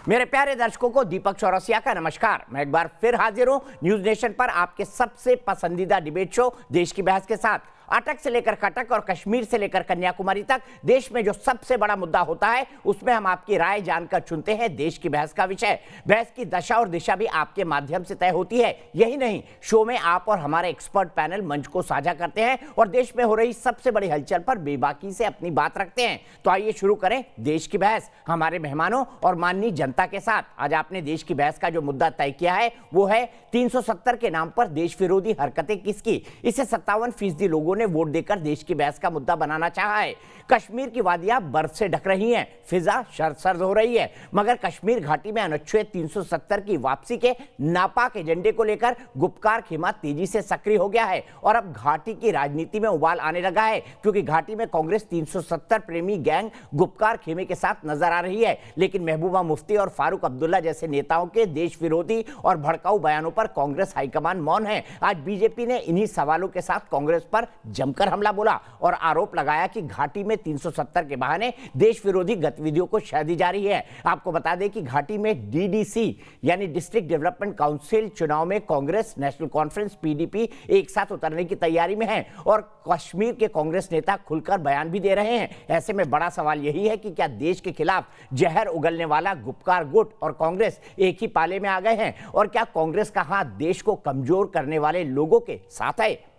मेरे प्यारे दर्शकों को दीपक चौरसिया का नमस्कार। मैं एक बार फिर हाजिर हूं न्यूज नेशन पर आपके सबसे पसंदीदा डिबेट शो देश की बहस के साथ। अटक से लेकर कटक और कश्मीर से लेकर कन्याकुमारी तक देश में जो सबसे बड़ा मुद्दा होता है उसमें हम आपकी राय जानकर चुनते हैं देश की बहस का विषय। बहस की दशा और दिशा भी आपके माध्यम से तय होती है। यही नहीं, शो में आप और हमारे एक्सपर्ट पैनल मंच को साझा करते हैं और देश में हो रही सबसे बड़ी हलचल पर बेबाकी से अपनी बात रखते हैं। तो आइए शुरू करें देश की बहस हमारे मेहमानों और माननीय जनता के साथ। आज आपने देश की बहस का जो मुद्दा तय किया है वो है 370 के नाम पर देश विरोधी हरकतें किसकी। इसे 57% लोगों ने वोट देकर देश की बहस का मुद्दा बनाना चाहा है। कश्मीर की वादियां बर्फ से ढक रही हैं, फिजा सर्द हो रही है, मगर कश्मीर घाटी में अनुच्छेद 370 की वापसी के नापाक एजेंडे को लेकर गुपकार खेमा तेजी से सक्रिय हो गया है और अब घाटी की राजनीति में उबाल आने लगा है, क्योंकि घाटी में कांग्रेस 370 प्रेमी गैंग गुपकार खेमे के साथ नजर आ रही है। लेकिन महबूबा मुफ्ती और फारूक अब्दुल्ला जैसे नेताओं के देश विरोधी और भड़काऊ बयानों पर कांग्रेस हाईकमान मौन है। आज बीजेपी ने इन्हीं सवालों के साथ कांग्रेस पर जमकर हमला बोला और आरोप लगाया कि घाटी में 370 के बहाने देश विरोधी गतिविधियों को शह दी जा रही है। आपको बता दें कि घाटी में डीडीसी यानी डिस्ट्रिक्ट डेवलपमेंट काउंसिल चुनाव में कांग्रेस, नेशनल कॉन्फ्रेंस, पीडीपी एक साथ उतरने की तैयारी में है और कश्मीर के कांग्रेस नेता खुलकर बयान भी दे रहे हैं। ऐसे में बड़ा सवाल यही है कि क्या देश के खिलाफ जहर उगलने वाला गुपकार गुट और कांग्रेस एक ही पाले में आ गए हैं और क्या कांग्रेस का हाथ देश को कमजोर करने वाले लोगों के साथ है।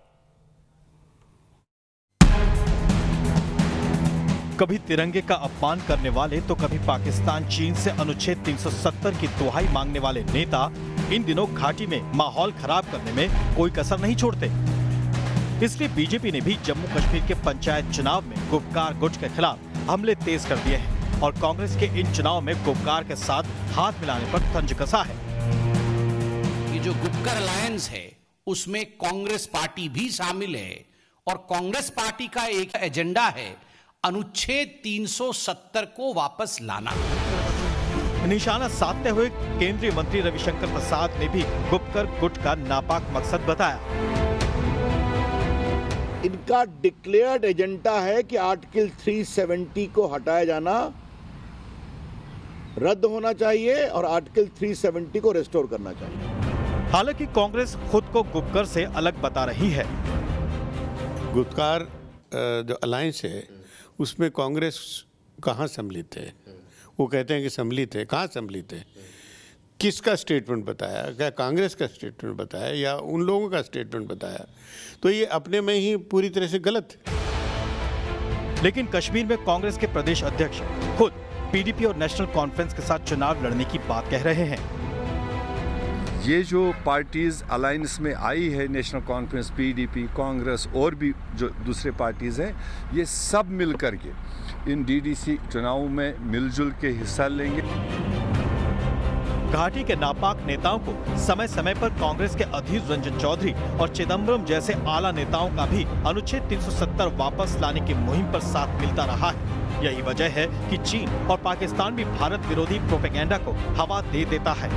कभी तिरंगे का अपमान करने वाले तो कभी पाकिस्तान चीन से अनुच्छेद 370 की दुहाई मांगने वाले नेता इन दिनों घाटी में माहौल खराब करने में कोई कसर नहीं छोड़ते। इसलिए बीजेपी ने भी जम्मू कश्मीर के पंचायत चुनाव में गुपकार गुट के खिलाफ हमले तेज कर दिए हैं और कांग्रेस के इन चुनाव में गुपकार के साथ हाथ मिलाने पर तंज कसा है। ये जो गुपकार अलायंस है उसमें कांग्रेस पार्टी भी शामिल है और कांग्रेस पार्टी का एक एजेंडा है अनुच्छेद 370 को वापस लाना। निशाना साधते हुए केंद्रीय मंत्री रविशंकर प्रसाद ने भी गुपकर गुट का नापाक मकसद बताया। इनका डिक्लेयर्ड एजेंडा है कि आर्टिकल 370 को हटाया जाना, रद्द होना चाहिए और आर्टिकल 370 को रिस्टोर करना चाहिए। हालांकि कांग्रेस खुद को गुपकर से अलग बता रही है। गुपकार जो अलायंस है उसमें कांग्रेस कहाँ सम्मिलित है? वो कहते हैं कि सम्मिलित है। कहाँ सम्मिलित है? किसका स्टेटमेंट बताया? क्या कांग्रेस का स्टेटमेंट बताया या उन लोगों का स्टेटमेंट बताया? तो ये अपने में ही पूरी तरह से गलत है। लेकिन कश्मीर में कांग्रेस के प्रदेश अध्यक्ष खुद पीडीपी और नेशनल कॉन्फ्रेंस के साथ चुनाव लड़ने की बात कह रहे हैं। ये जो पार्टीज अलायंस में आई है, नेशनल कॉन्फ्रेंस, पीडीपी, कांग्रेस और भी जो दूसरे पार्टीज हैं, ये सब मिल करके इन डीडीसी चुनाव में मिलजुल के हिस्सा लेंगे। घाटी के नापाक नेताओं को समय समय पर कांग्रेस के अधीर रंजन चौधरी और चिदम्बरम जैसे आला नेताओं का भी अनुच्छेद 370 वापस लाने की मुहिम पर साथ मिलता रहा है। यही वजह है कि चीन और पाकिस्तान भी भारत विरोधी प्रोपेगेंडा को हवा दे देता है।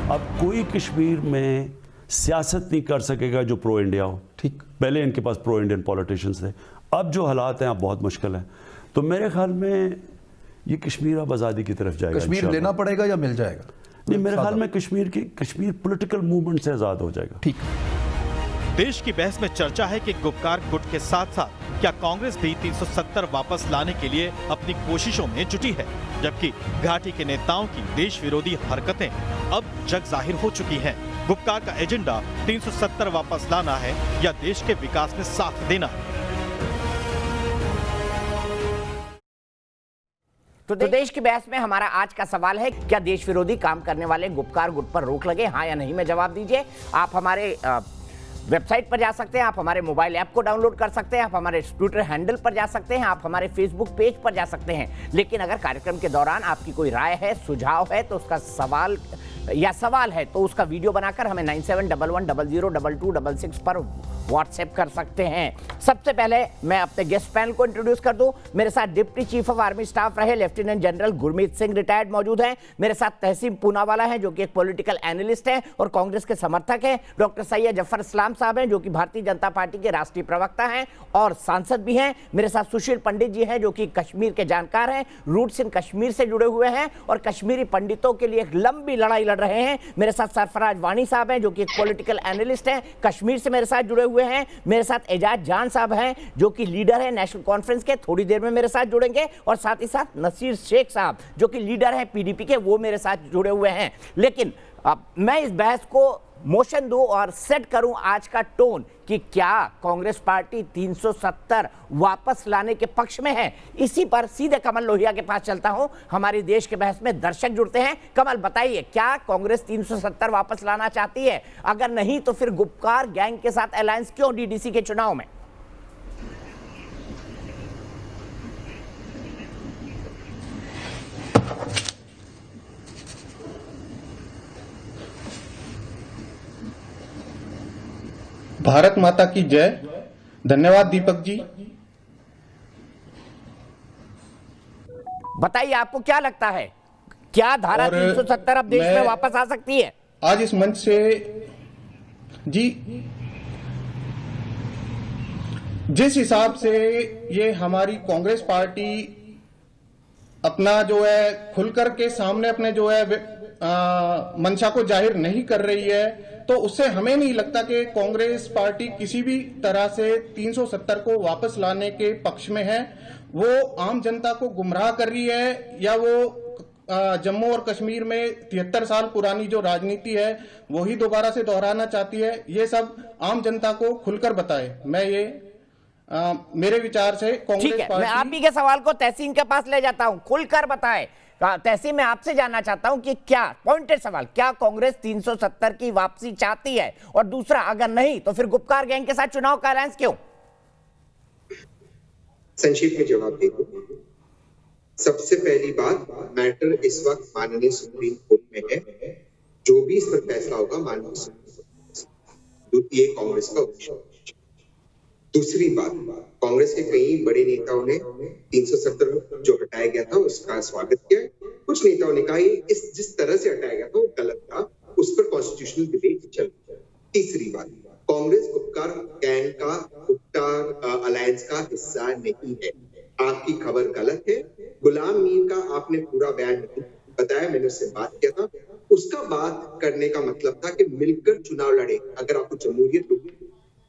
अब कोई कश्मीर में सियासत नहीं कर सकेगा जो प्रो इंडिया हो। ठीक, पहले इनके पास प्रो इंडियन पॉलिटिशियंस थे, अब जो हालात हैं अब बहुत मुश्किल है। तो मेरे ख्याल में ये कश्मीर अब आज़ादी की तरफ जाएगा। कश्मीर लेना पड़ेगा या मिल जाएगा? नहीं, मेरे ख्याल में कश्मीर पॉलिटिकल मूवमेंट से आज़ाद हो जाएगा। ठीक। देश की बहस में चर्चा है कि गुपकार गुट के साथ साथ क्या कांग्रेस भी 370 वापस लाने के लिए अपनी कोशिशों में जुटी है, जबकि घाटी के नेताओं की देश विरोधी हरकतें अब जग जाहिर हो चुकी हैं। गुपकार का एजेंडा 370 वापस लाना है या देश के विकास में साथ देना। तो देश की बहस में हमारा आज का सवाल है, क्या देश विरोधी काम करने वाले गुपकार गुट पर रोक लगे, हाँ या नहीं में जवाब दीजिए। आप हमारे वेबसाइट पर जा सकते हैं, आप हमारे मोबाइल ऐप को डाउनलोड कर सकते हैं, आप हमारे ट्विटर हैंडल पर जा सकते हैं, आप हमारे फेसबुक पेज पर जा सकते हैं। लेकिन अगर कार्यक्रम के दौरान आपकी कोई राय है, सुझाव है, तो उसका सवाल है तो उसका वीडियो बनाकर हमें 9711002266 पर व्हाट्सएप कर सकते हैं। सबसे पहले मैं अपने गेस्ट पैनल को इंट्रोड्यूस कर दूं। मेरे साथ deputy chief of army staff रहे lieutenant general Gurmeet Singh retired मौजूद हैं। मेरे साथ तहसीन पूनावाला हैं जो कि एक पॉलिटिकल एनालिस्ट हैं और कांग्रेस के समर्थक हैं। डॉक्टर सैयद जफर इस्लाम साहब हैं जो कि भारतीय जनता पार्टी के राष्ट्रीय प्रवक्ता हैं और सांसद भी हैं। मेरे साथ सुशील पंडित जी हैं जो कि कश्मीर के जानकार हैं, रूट्स इन कश्मीर से जुड़े हुए हैं और कश्मीरी पंडितों के लिए एक लंबी लड़ाई लड़ रहे हैं। मेरे साथ सरफराज वानी साहब हैं जो कि एक पॉलिटिकल एनालिस्ट हैं, कश्मीर से मेरे साथ जुड़े हुए हैं। मेरे साथ एजाज जान साहब हैं जो कि लीडर है नेशनल कॉन्फ्रेंस के, थोड़ी देर में मेरे साथ जुड़ेंगे। और साथ ही साथ नसीर शेख साहब जो कि लीडर है पीडीपी के, वो मेरे साथ जुड़े हुए हैं। लेकिन अब मैं इस बहस को मोशन दूं और सेट करूं आज का टोन कि क्या कांग्रेस पार्टी 370 वापस लाने के पक्ष में है। इसी पर सीधे कमल लोहिया के पास चलता हूं। हमारे देश के बहस में दर्शक जुड़ते हैं। कमल बताइए, क्या कांग्रेस 370 वापस लाना चाहती है? अगर नहीं तो फिर गुपकार गैंग के साथ अलायंस क्यों डीडीसी के चुनाव में? भारत माता की जय। धन्यवाद दीपक जी। बताइए आपको क्या लगता है, क्या धारा 370 अब देश में वापस आ सकती है? आज इस मंच से जी, जिस हिसाब से ये हमारी कांग्रेस पार्टी अपना जो है खुलकर के सामने अपने जो है मंशा को जाहिर नहीं कर रही है, तो उससे हमें नहीं लगता कि कांग्रेस पार्टी किसी भी तरह से 370 को वापस लाने के पक्ष में है। वो आम जनता को गुमराह कर रही है या वो जम्मू और कश्मीर में 73 साल पुरानी जो राजनीति है वही दोबारा से दोहराना चाहती है। ये सब आम जनता को खुलकर बताए। मैं ये मेरे विचार से कांग्रेस पार्टी। मैं आप ही के सवाल को तहसीन के पास ले जाता हूं, खुलकर बताए। तहसीन, मैं आपसे जानना चाहता हूं कि क्या, पॉइंटेड सवाल, क्या कांग्रेस 370 की वापसी चाहती है? और दूसरा, अगर नहीं तो फिर गुपकार गैंग के साथ चुनाव का अलायंस क्यों? संक्षिप्त में जवाब दे दूं। सबसे पहली बात, मैटर इस वक्त माननीय सुप्रीम कोर्ट में है। जो भी इस पर फैसला होगा माननीय सुप्रीम कोर्ट, ये कांग्रेस का उद्देश्य। दूसरी बात, कांग्रेस के कई बड़े नेताओं ने 370 जो हटाया गया था उसका स्वागत किया। कुछ नेताओं ने कहा ये जिस तरह से हटाया गया था वो गलत था, उस पर कॉन्स्टिट्यूशनल डिबेट चल रही है। तीसरी बात, कांग्रेस गुपकार गैंग का, गुप्कार अलायंस का हिस्सा नहीं है। आपकी खबर गलत है। गुलाम मीर का आपने पूरा बयान नहीं बताया, मैंने उससे बात किया था। उसका बात करने का मतलब था कि मिलकर चुनाव लड़े। अगर आपको जमहूरियत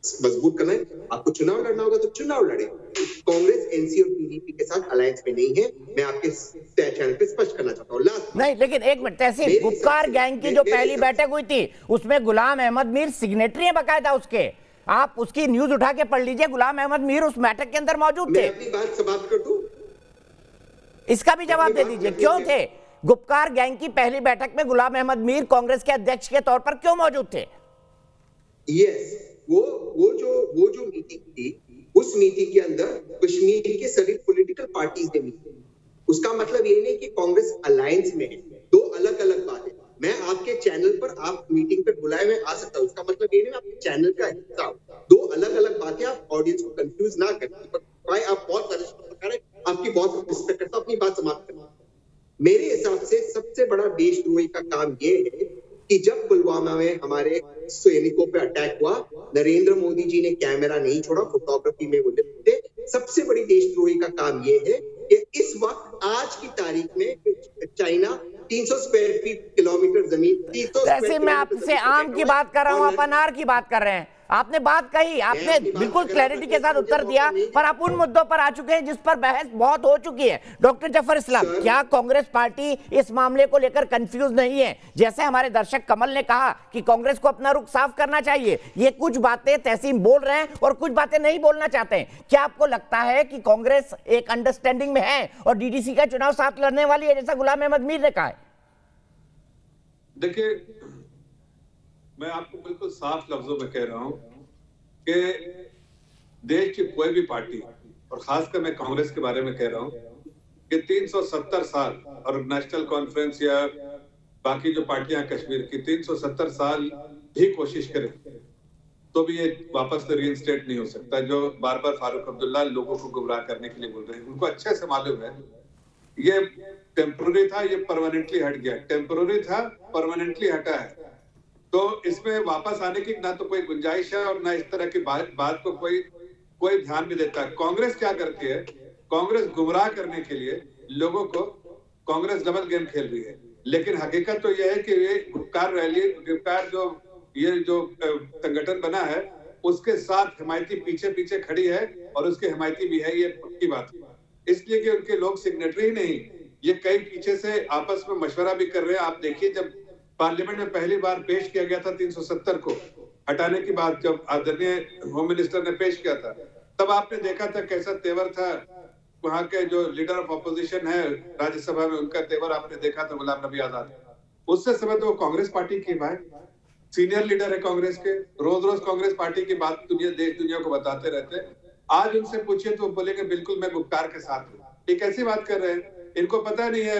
मजबूत करना है, आपको चुनाव लड़ना होगा तो चुनाव लड़े। कांग्रेस एनसी और पीडीपी के साथ अलायंस में नहीं है। मैं आपके चैनल पे स्पष्ट करना चाहता हूँ। नहीं, लेकिन एक मिनट, तहसीन, गुपकार गैंग की जो पहली बैठक हुई थी उसमें गुलाम अहमद मीर सिग्नेटरी है बकायदा उसके। आप उसकी न्यूज उठा के पढ़ लीजिए, गुलाम अहमद मीर उस बैठक के अंदर मौजूद थे। मैं अपनी बात समाप्त कर दूं? इसका भी जवाब दे दीजिए, क्यों थे? गुपकार गैंग की पहली बैठक में गुलाम अहमद मीर कांग्रेस के अध्यक्ष के तौर पर क्यों मौजूद थे? यस, वो जो मीटिंग थी, उस मीटिंग के अंदर कश्मीर के सभी पॉलिटिकल पार्टीज ने मीटिंग। उसका मतलब ये नहीं कि कांग्रेस अलायंस में है। दो अलग अलग बात है। मैं आपके चैनल पर, आप मीटिंग पर बुलाए मैं आ सकता हूँ, उसका मतलब ये नहीं आपके चैनल का हिस्सा हूँ। दो अलग अलग बातें। आप ऑडियंस को कंफ्यूज ना करें। भाई आप बहुत सारे, आपकी बहुत रिस्पेक्ट करता हूँ, अपनी बात समाप्त करना। मेरे हिसाब से सबसे बड़ा देशद्रोही का काम ये है कि जब पुलवामा में हमारे सैनिकों पे अटैक हुआ, नरेंद्र मोदी जी ने कैमरा नहीं छोड़ा, फोटोग्राफी में वो लिप्त थे। सबसे बड़ी देशद्रोही का काम ये है कि इस वक्त आज की तारीख में चाइना 300 स्क्वायर फीट किलोमीटर जमीन, जैसे मैं आपसे आम की बात कर रहा हूँ, आप अनार की बात कर रहे हैं। आपने बात कही, आपने बिल्कुल क्लैरिटी के साथ उत्तर दिया, पर आप उन मुद्दों पर आ चुके हैं जिस पर बहस बहुत हो चुकी है। डॉक्टर जफर इस्लाम, क्या कांग्रेस पार्टी इस मामले को लेकर कंफ्यूज नहीं है? जैसे हमारे दर्शक कमल ने कहा कि कांग्रेस को अपना रुख साफ करना चाहिए, ये कुछ बातें तहसीन बोल रहे हैं और कुछ बातें नहीं बोलना चाहते हैं। क्या आपको लगता है कि कांग्रेस एक अंडरस्टैंडिंग में है और डीडीसी का चुनाव साथ लड़ने वाली है, जैसा गुलाम अहमद मीर ने कहा है? देखिए, मैं आपको बिल्कुल साफ लफ्जों में कह रहा हूं कि देश की कोई भी पार्टी, और खासकर मैं कांग्रेस के बारे में कह रहा हूं, कि 370 साल, और नेशनल कॉन्फ्रेंस या बाकी जो पार्टियां कश्मीर की 370 साल भी कोशिश करें तो भी ये वापस से रीइंस्टेट नहीं हो सकता। जो बार बार फारूक अब्दुल्ला लोगों को गुमराह करने के लिए बोल रहे हैं, उनको अच्छे से मालूम है ये टेम्पोररी था, ये परमानेंटली हट गया, टेम्पोररी था परमानेंटली हटा है। तो इसमें वापस आने की ना तो कोई गुंजाइश है और ना इस तरह की बात को कोई ध्यान भी देता है। कांग्रेस क्या करती है, कांग्रेस गुमराह करने के लिए लोगों को, कांग्रेस डबल गेम खेल रही है। लेकिन हकीकत तो यह है कि ये गुपकार रैली, गुपकार जो संगठन बना है उसके साथ हिमायती पीछे खड़ी है और उसके हिमायती भी है, ये पक्की बात है। इसलिए कि उनके लोग सिग्नेटरी ही नहीं, ये कई पीछे से आपस में मशवरा भी कर रहे हैं। आप देखिए, जब पार्लियामेंट में पहली बार पेश किया गया था 370 को हटाने की बात, जब आदरणीय होम मिनिस्टर ने पेश किया था, तब आपने देखा था कैसा तेवर था वहां के जो लीडर ऑफ ऑपोजिशन है राज्यसभा में, उनका तेवर आपने देखा था, गुलाम नबी आजाद। उससे समय तो वो कांग्रेस पार्टी की भाई सीनियर लीडर है कांग्रेस के, रोज कांग्रेस पार्टी की बात देश दुनिया को बताते रहते हैं। आज उनसे पूछिए तो बोलेंगे बिल्कुल मैं गुपकार के साथ हूँ। ये कैसी बात कर रहे हैं? इनको पता नहीं है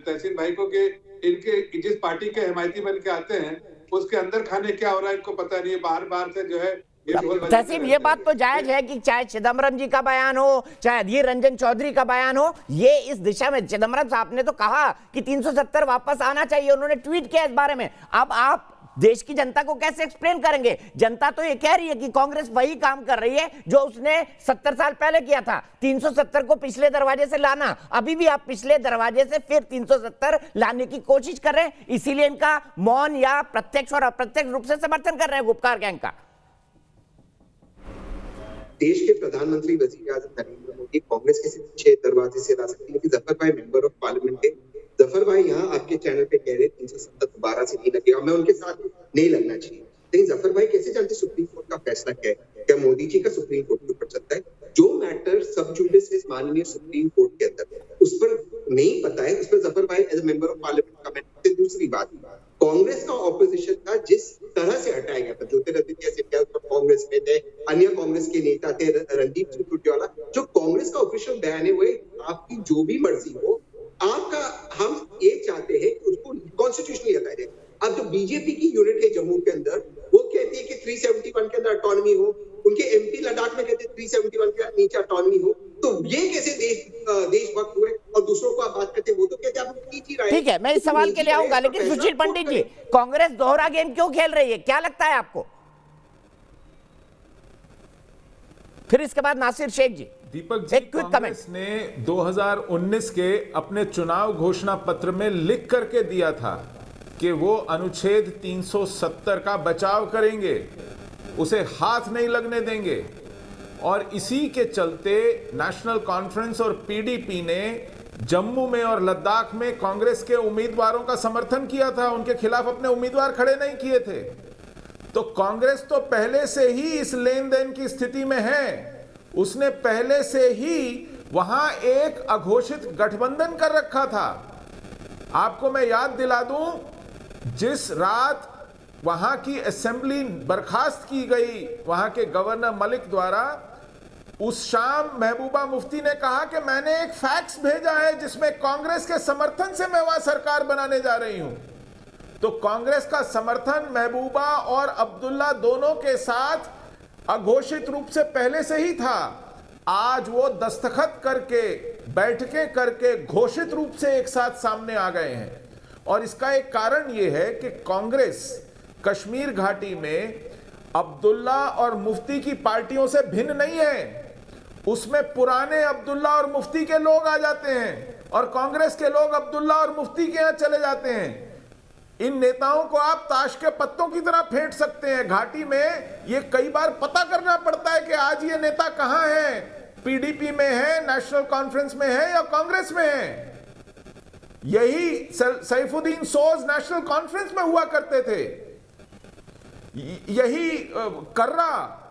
तहसीन भाई को कि इनके जिस पार्टी के हिमायती बन के आते हैं उसके अंदर खाने क्या हो रहा है इनको पता नहीं है। बार से जो है तहसीन, ये बात तो जायज है कि चाहे चिदम्बरम जी का बयान हो, चाहे अधीर रंजन चौधरी का बयान हो, ये इस दिशा में, चिदम्बरम साहब ने तो कहा कि 370 वापस आना चाहिए, उन्होंने ट्वीट किया इस बारे में। अब आप देश की जनता को कैसे एक्सप्लेन करेंगे? जनता तो ये कह रही है कि कांग्रेस वही काम कर रही है जो उसने 70 साल पहले किया था, 370 को पिछले दरवाजे से लाना। अभी भी आप पिछले दरवाजे से फिर 370 लाने की कोशिश कर रहे हैं, इसीलिए इनका मौन या प्रत्यक्ष और अप्रत्यक्ष रूप से समर्थन कर रहे हैं गुपकार गैंग का। देश के प्रधानमंत्री वजीर आजम नरेंद्र मोदी कांग्रेस के पीछे दरवाजे से ला सकते हैं कि जफर भाई मेंबर ऑफ पार्लियामेंट है, जफर भाई यहाँ आपके चैनल पे कह रहे 370 दोबारा से नहीं लगेगा, मैं उनके साथ नहीं लगना चाहिए। लेकिन जफर भाई कैसे जानते सुप्रीम कोर्ट का फैसला क्या है? क्या मोदी जी का सुप्रीम कोर्ट के ऊपर चलता है? जो मैटर सब जुडिस है माननीय सुप्रीम कोर्ट के अंदर, उस पर नहीं पता है, उस पर जफर भाई as a member of parliament comment करते। दूसरी बात, कांग्रेस का ऑपोजिशन था जिस तरह से हटाया गया था, ज्योतिरादित्य सिंधिया कांग्रेस में थे, अन्य कांग्रेस के नेता थे, रणदीप सिंह सुरजेवाला। जो कांग्रेस का ऑफिशियल बयान है वो आपकी जो भी मर्जी हो, आपका हम ये चाहते हैं कि उसको कॉन्स्टिट्यूशनली हटाया जाए। अब जो बीजेपी की यूनिट है जम्मू के अंदर, वो कहती है कि 371 के अंदर ऑटोनॉमी हो, उनके एमपी लद्दाख में कहते हैं 371 के नीचे ऑटोनॉमी हो। तो ये कैसे देशभक्त हुए? और दूसरों को आप बात करते हैं, वो तो कहते हैं आप नीची राय। ठीक है, मैं इस सवाल के लिए आऊंगा, लेकिन सुशील पंडित जी, कांग्रेस दोहरा गेम क्यों खेल रही है, क्या लगता है आपको? फिर इसके बाद नासिर शेख जी। दीपक जी, कांग्रेस ने 2019 के अपने चुनाव घोषणा पत्र में लिख करके दिया था कि वो अनुच्छेद 370 का बचाव करेंगे, उसे हाथ नहीं लगने देंगे। और इसी के चलते नेशनल कॉन्फ्रेंस और पीडीपी ने जम्मू में और लद्दाख में कांग्रेस के उम्मीदवारों का समर्थन किया था, उनके खिलाफ अपने उम्मीदवार खड़े नहीं किए थे। तो कांग्रेस तो पहले से ही इस लेन देन की स्थिति में है, उसने पहले से ही वहां एक अघोषित गठबंधन कर रखा था। आपको मैं याद दिला दूं, जिस रात वहां की असेंबली बर्खास्त की गई वहां के गवर्नर मलिक द्वारा, उस शाम महबूबा मुफ्ती ने कहा कि मैंने एक फैक्स भेजा है जिसमें कांग्रेस के समर्थन से मैं वहां सरकार बनाने जा रही हूं। तो कांग्रेस का समर्थन महबूबा और अब्दुल्ला दोनों के साथ अघोषित रूप से पहले से ही था। आज वो दस्तखत करके, बैठकें करके घोषित रूप से एक साथ सामने आ गए हैं। और इसका एक कारण यह है कि कांग्रेस कश्मीर घाटी में अब्दुल्ला और मुफ्ती की पार्टियों से भिन्न नहीं है। उसमें पुराने अब्दुल्ला और मुफ्ती के लोग आ जाते हैं और कांग्रेस के लोग अब्दुल्ला और मुफ्ती के यहां चले जाते हैं। इन नेताओं को आप ताश के पत्तों की तरह फेंट सकते हैं। घाटी में ये कई बार पता करना पड़ता है कि आज ये नेता कहां है, पीडीपी में है, नेशनल कॉन्फ्रेंस में है या कांग्रेस में है। यही सैफुद्दीन सोज नेशनल कॉन्फ्रेंस में हुआ करते थे, यही कर्रा,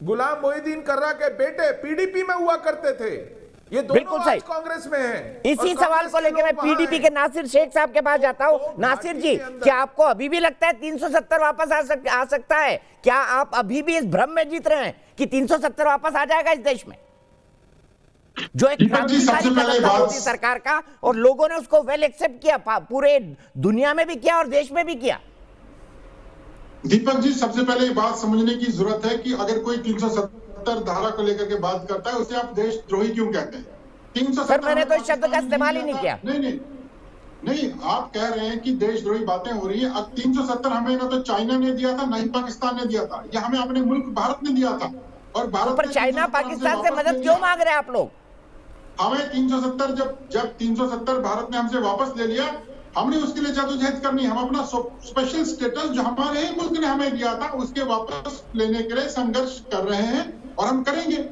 गुलाम मोहिद्दीन कर्रा के बेटे पीडीपी में हुआ करते थे। ये दोनों आज कांग्रेस में हैं। इसी सवाल को लेकर मैं पीडीपी के नासिर शेख साहब के पास जाता हूं। नासिर जी, क्या आपको अभी भी लगता है 370 वापस आ सकता है? क्या आप अभी भी इस भ्रम में जीत रहे हैं कि 370 वापस आ जाएगा इस देश में, जो एक क्रांतिकारी कदम था मोदी सरकार का, और लोगों ने उसको वेल एक्सेप्ट किया, पूरे दुनिया में भी किया और देश में भी किया? दीपक जी, सबसे पहले ये बात समझने की जरूरत है कि अगर कोई 370 धारा को लेकर के बात करता है, उसे आप देशद्रोही क्यों कहते हैं? 370 सर मैंने तो इस शब्द का इस्तेमाल ही नहीं किया। नहीं, आप कह रहे हैं कि देशद्रोही बातें हो रही है। अब 370 हमें ना तो चाइना ने दिया था, ना ही पाकिस्तान ने दिया था, ये हमें अपने मुल्क भारत ने दिया था। और भारत पर चाइना पाकिस्तान से मदद क्यों मांग रहे हैं आप लोग? हमें 370 जब 370 भारत ने हमसे वापस ले लिया, हमने उसके लिए जद्दोजहद करनी। हम अपना स्पेशल स्टेटस जो हमारे ही मुल्क ने हमें दिया था, उसके वापस लेने के लिए संघर्ष कर रहे हैं और हम करेंगे।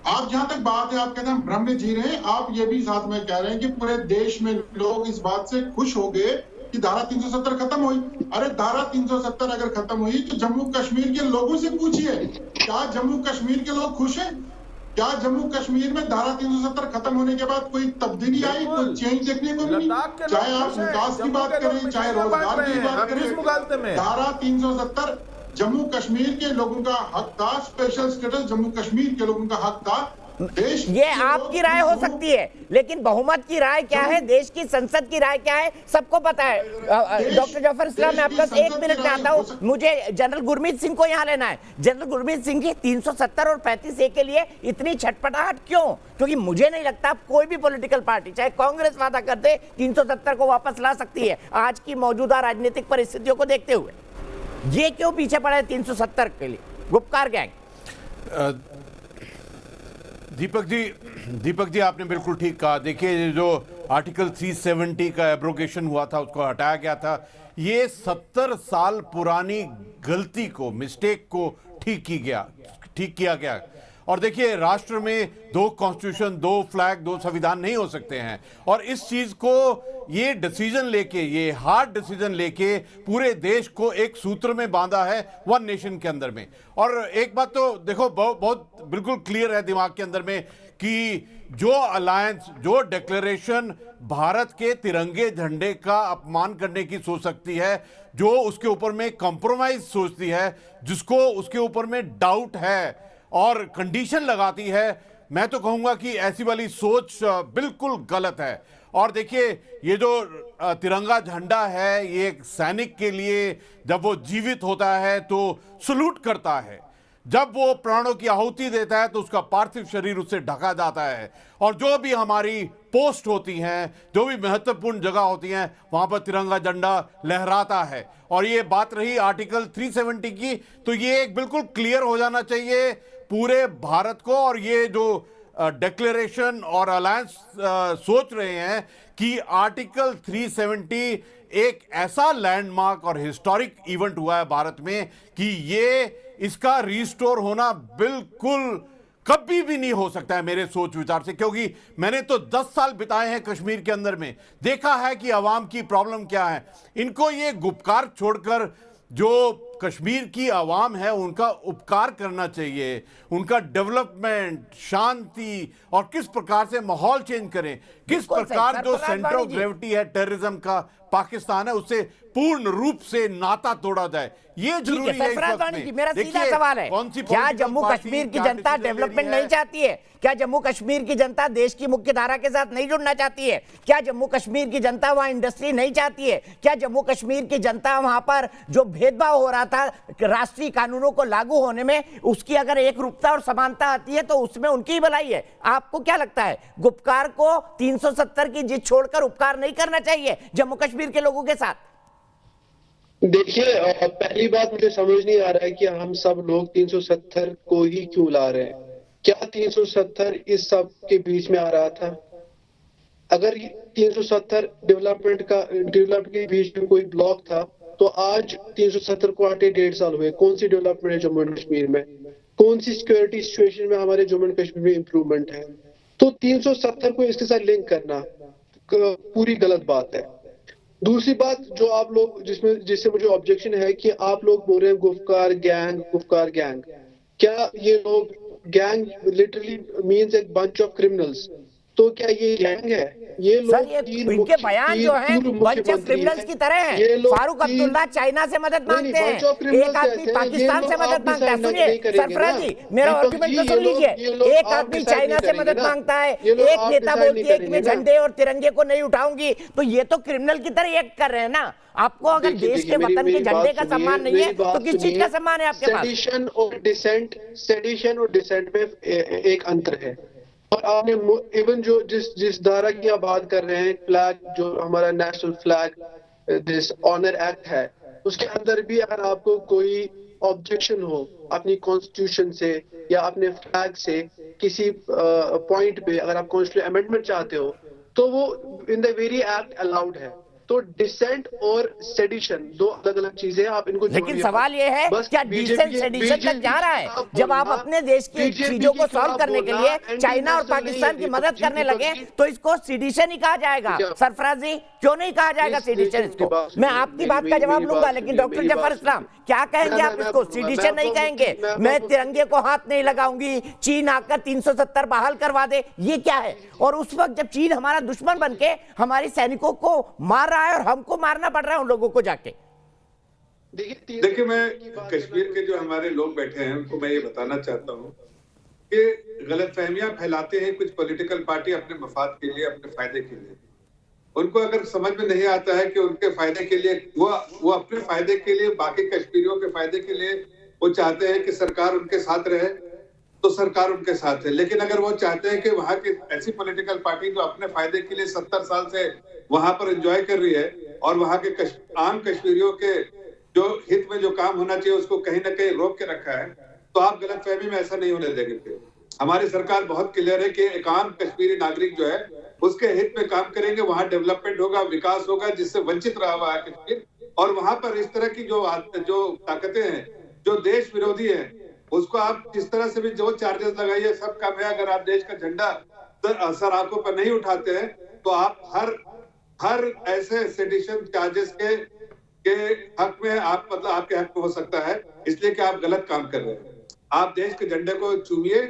आप जहां तक बात है, आप कहते हैं हम भ्रम में जी रहे हैं, आप ये भी साथ में कह रहे हैं कि पूरे देश में लोग इस बात से खुश हो गए कि धारा 370 खत्म हुई। अरे धारा 370 अगर खत्म हुई तो जम्मू कश्मीर के लोगों से पूछिए, क्या जम्मू कश्मीर के लोग खुश हैं? क्या जम्मू कश्मीर में धारा 370 खत्म होने के बाद कोई तब्दीली आई, कोई चेंज देखने को मिली? चाहे आप विकास की बात करें, चाहे रोजगार की बात करें, धारा 370 जम्मू कश्मीर के लोगों का हक था, स्पेशल स्टेटस जम्मू कश्मीर के लोगों का हक था। देश ये आपकी राय हो सकती है, लेकिन बहुमत की राय क्या है, देश की संसद की राय क्या है, सबको पता है। डॉक्टर जफर इस्लाम, मैं आपका 1 मिनट में आता हूँ। मुझे जनरल गुरमीत सिंह को यहाँ लेना है। जनरल गुरमीत सिंह की 370 और 35A के लिए इतनी छटपटाहट क्यों? क्योंकि मुझे नहीं लगता कोई भी पॉलिटिकल पार्टी, चाहे कांग्रेस वादा कर दे 370 को वापस ला सकती है आज की मौजूदा राजनीतिक परिस्थितियों को देखते हुए। ये क्यों पीछे पड़ा है 370 के लिए? गुपकार गैंग। दीपक जी आपने बिल्कुल ठीक कहा। देखिए, जो आर्टिकल 370 का एब्रोगेशन हुआ था, उसको हटाया गया था। ये 70 साल पुरानी गलती को, मिस्टेक को ठीक किया गया। और देखिए, राष्ट्र में 2 कॉन्स्टिट्यूशन, 2 फ्लैग, 2 संविधान नहीं हो सकते हैं। और इस चीज को, ये डिसीजन लेके, ये हार्ड डिसीजन लेके पूरे देश को एक सूत्र में बांधा है, वन नेशन के अंदर में। और एक बात तो देखो, बहुत बिल्कुल क्लियर है दिमाग के अंदर में कि जो अलायंस, जो डिक्लेरेशन भारत के तिरंगे झंडे का अपमान करने की सोच सकती है, जो उसके ऊपर में कंप्रोमाइज सोचती है, जिसको उसके ऊपर में डाउट है और कंडीशन लगाती है, मैं तो कहूंगा कि ऐसी वाली सोच बिल्कुल गलत है। और देखिए, ये जो तिरंगा झंडा है, ये एक सैनिक के लिए जब वो जीवित होता है तो सलूट करता है। जब वो प्राणों की आहुति देता है तो उसका पार्थिव शरीर उससे ढका जाता है। और जो भी हमारी पोस्ट होती हैं, जो भी महत्वपूर्ण जगह होती हैं, वहां पर तिरंगा झंडा लहराता है। और ये बात रही आर्टिकल 370 की, तो ये एक बिल्कुल क्लियर हो जाना चाहिए पूरे भारत को। और ये जो डिक्लेरेशन और अलायंस सोच रहे हैं कि आर्टिकल 370 एक ऐसा लैंडमार्क और हिस्टोरिक इवेंट हुआ है भारत में कि ये इसका रिस्टोर होना बिल्कुल कभी भी नहीं हो सकता है मेरे सोच विचार से। क्योंकि मैंने तो 10 साल बिताए हैं कश्मीर के अंदर में, देखा है कि आवाम की प्रॉब्लम क्या है। इनको ये गुपकार छोड़कर जो कश्मीर की आवाम है उनका उपकार करना चाहिए, उनका डेवलपमेंट, शांति और किस प्रकार से माहौल चेंज करें, किस प्रकार जो सेंटर ऑफ ग्रेविटी है टेररिज्म का पाकिस्तान है, उससे पूर्ण रूप से नाता तोड़ा जाए, ये जरूरी है। मेरा सीधा सवाल है, क्या जम्मू कश्मीर की जनता डेवलपमेंट नहीं चाहती है? क्या जम्मू कश्मीर की जनता देश की मुख्य धारा के साथ नहीं जुड़ना चाहती है? क्या जम्मू कश्मीर की जनता वहां इंडस्ट्री नहीं चाहती है? क्या जम्मू कश्मीर की जनता वहां पर जो भेदभाव हो रहा था राष्ट्रीय कानूनों को लागू होने में, उसकी अगर एक रूपता और समानता आती है तो उसमें उनकी ही भलाई है? आपको क्या लगता है, गुपकार को 370 की जिद छोड़कर उपकार नहीं करना चाहिए जम्मू कश्मीर के लोगों के साथ? देखिए, पहली बात मुझे समझ नहीं आ रहा है कि हम सब लोग 370 को ही क्यों ला रहे हैं। क्या 370 इस सब के बीच में आ रहा था? अगर 370 डेवलपमेंट के बीच में कोई ब्लॉक था तो आज 370 को हटे 1.5 साल हुए। कौन सी डेवलपमेंट है जम्मू एंड कश्मीर में? कौन सी सिक्योरिटी सिचुएशन में हमारे जम्मू एंड कश्मीर में इंप्रूवमेंट है? तो 370 को इसके साथ लिंक करना पूरी गलत बात है। दूसरी बात जो आप लोग जिससे मुझे ऑब्जेक्शन है कि आप लोग बोल रहे हैं गुपकार गैंग। क्या ये लोग, गैंग लिटरली मीन्स एक बंच ऑफ क्रिमिनल्स, तो क्या ये गैंग है? ये लोग सर, ये इनके बयान जो हैं बंच ऑफ क्रिमिनल्स की तरह हैं। फारूक अब्दुल्ला चाइना से मदद मांगते हैं, एक आदमी पाकिस्तान से मदद मांगता है। सुनिए सरफराज जी, मेरा आर्गुमेंट तो सुन लीजिए। एक आदमी चाइना से मदद मांगता है, एक नेता बोलती है कि मैं झंडे और तिरंगे को नहीं उठाऊंगी, तो ये तो क्रिमिनल की तरह एक्ट कर रहे हैं ना। आपको अगर देश के वतन के झंडे का सम्मान नहीं है तो किस चीज का सम्मान है आपके पास? सेडिशन और डिसेंट में एक अंतर है। और आपने इवन जो जिस धारा की आप बात कर रहे हैं, फ्लैग जो हमारा national flag dishonour act है, उसके अंदर भी अगर आपको कोई ऑब्जेक्शन हो अपनी कॉन्स्टिट्यूशन से या अपने फ्लैग से किसी पॉइंट पे, अगर आप कॉन्स्टिट्यूशन अमेंडमेंट चाहते हो तो वो in the very act allowed है। तो डिसेंट और सेडिशन दो अलग अलग चीजें, आप इनको लेकिन सवाल ये है क्या डिसेंट सेडिशन तक जा रहा है? जब आप अपने देश की चीजों को सॉल्व करने के लिए चाइना और पाकिस्तान की मदद करने लगे तो इसको सेडिशन ही कहा जाएगा। सरफराज जी, क्यों नहीं कहा जाएगा सेडिशन इसको? मैं आपकी बात का जवाब लूंगा, लेकिन डॉक्टर जफर इस्लाम क्या कहेंगे आप इसको? सेडिशन नहीं कहेंगे, मैं तिरंगे को हाथ नहीं लगाऊंगी, चीन आकर 370 बहाल करवा दे, ये क्या है? और उस वक्त जब चीन हमारा दुश्मन बनके हमारे सैनिकों को मार रहा है और हमको मारना पड़ रहा है उन लोगों को जाके। देखिए, मैं कश्मीर के जो हमारे लोग बैठे हैं उनको मैं ये बताना चाहता हूँ कि गलतफहमियां फैलाते हैं कुछ पॉलिटिकल पार्टी अपने मफाद के लिए, अपने फायदे के लिए। उनको अगर समझ में नहीं आता है कि उनके फायदे के लिए वो अपने फायदे के लिए, बाकी कश्मीरियों के फायदे के लिए वो चाहते हैं कि सरकार उनके साथ रहे, तो सरकार उनके साथ है। लेकिन अगर वो चाहते हैं कि वहां की ऐसी पॉलिटिकल पार्टी जो अपने फायदे के लिए 70 साल से वहां पर एंजॉय कर रही है और वहां के आम कश्मीरियों के जो हित में जो काम होना चाहिए उसको कहीं ना कहीं रोक के रखा है, तो आप गलतफहमी में ऐसा नहीं होने देंगे। हमारी सरकार बहुत क्लियर है कि एक आम कश्मीरी नागरिक जो है उसके हित में काम करेंगे, वहां डेवलपमेंट होगा, विकास होगा, जिससे वंचित रहा हुआ है कश्मीर। और वहां पर इस तरह की जो ताकतें हैं, जो देश विरोधी है, उसको आप जिस तरह से भी जो चार्जेस लगाइए सब काम है। अगर आप देश का झंडा सर आंखों पर नहीं उठाते हैं तो आप हर ऐसे सेडिशन चार्जेस के हक में आप मतलब आपके हक में हो सकता है, इसलिए कि आप गलत काम कर रहे हैं। आप देश के झंडे को चूमिए,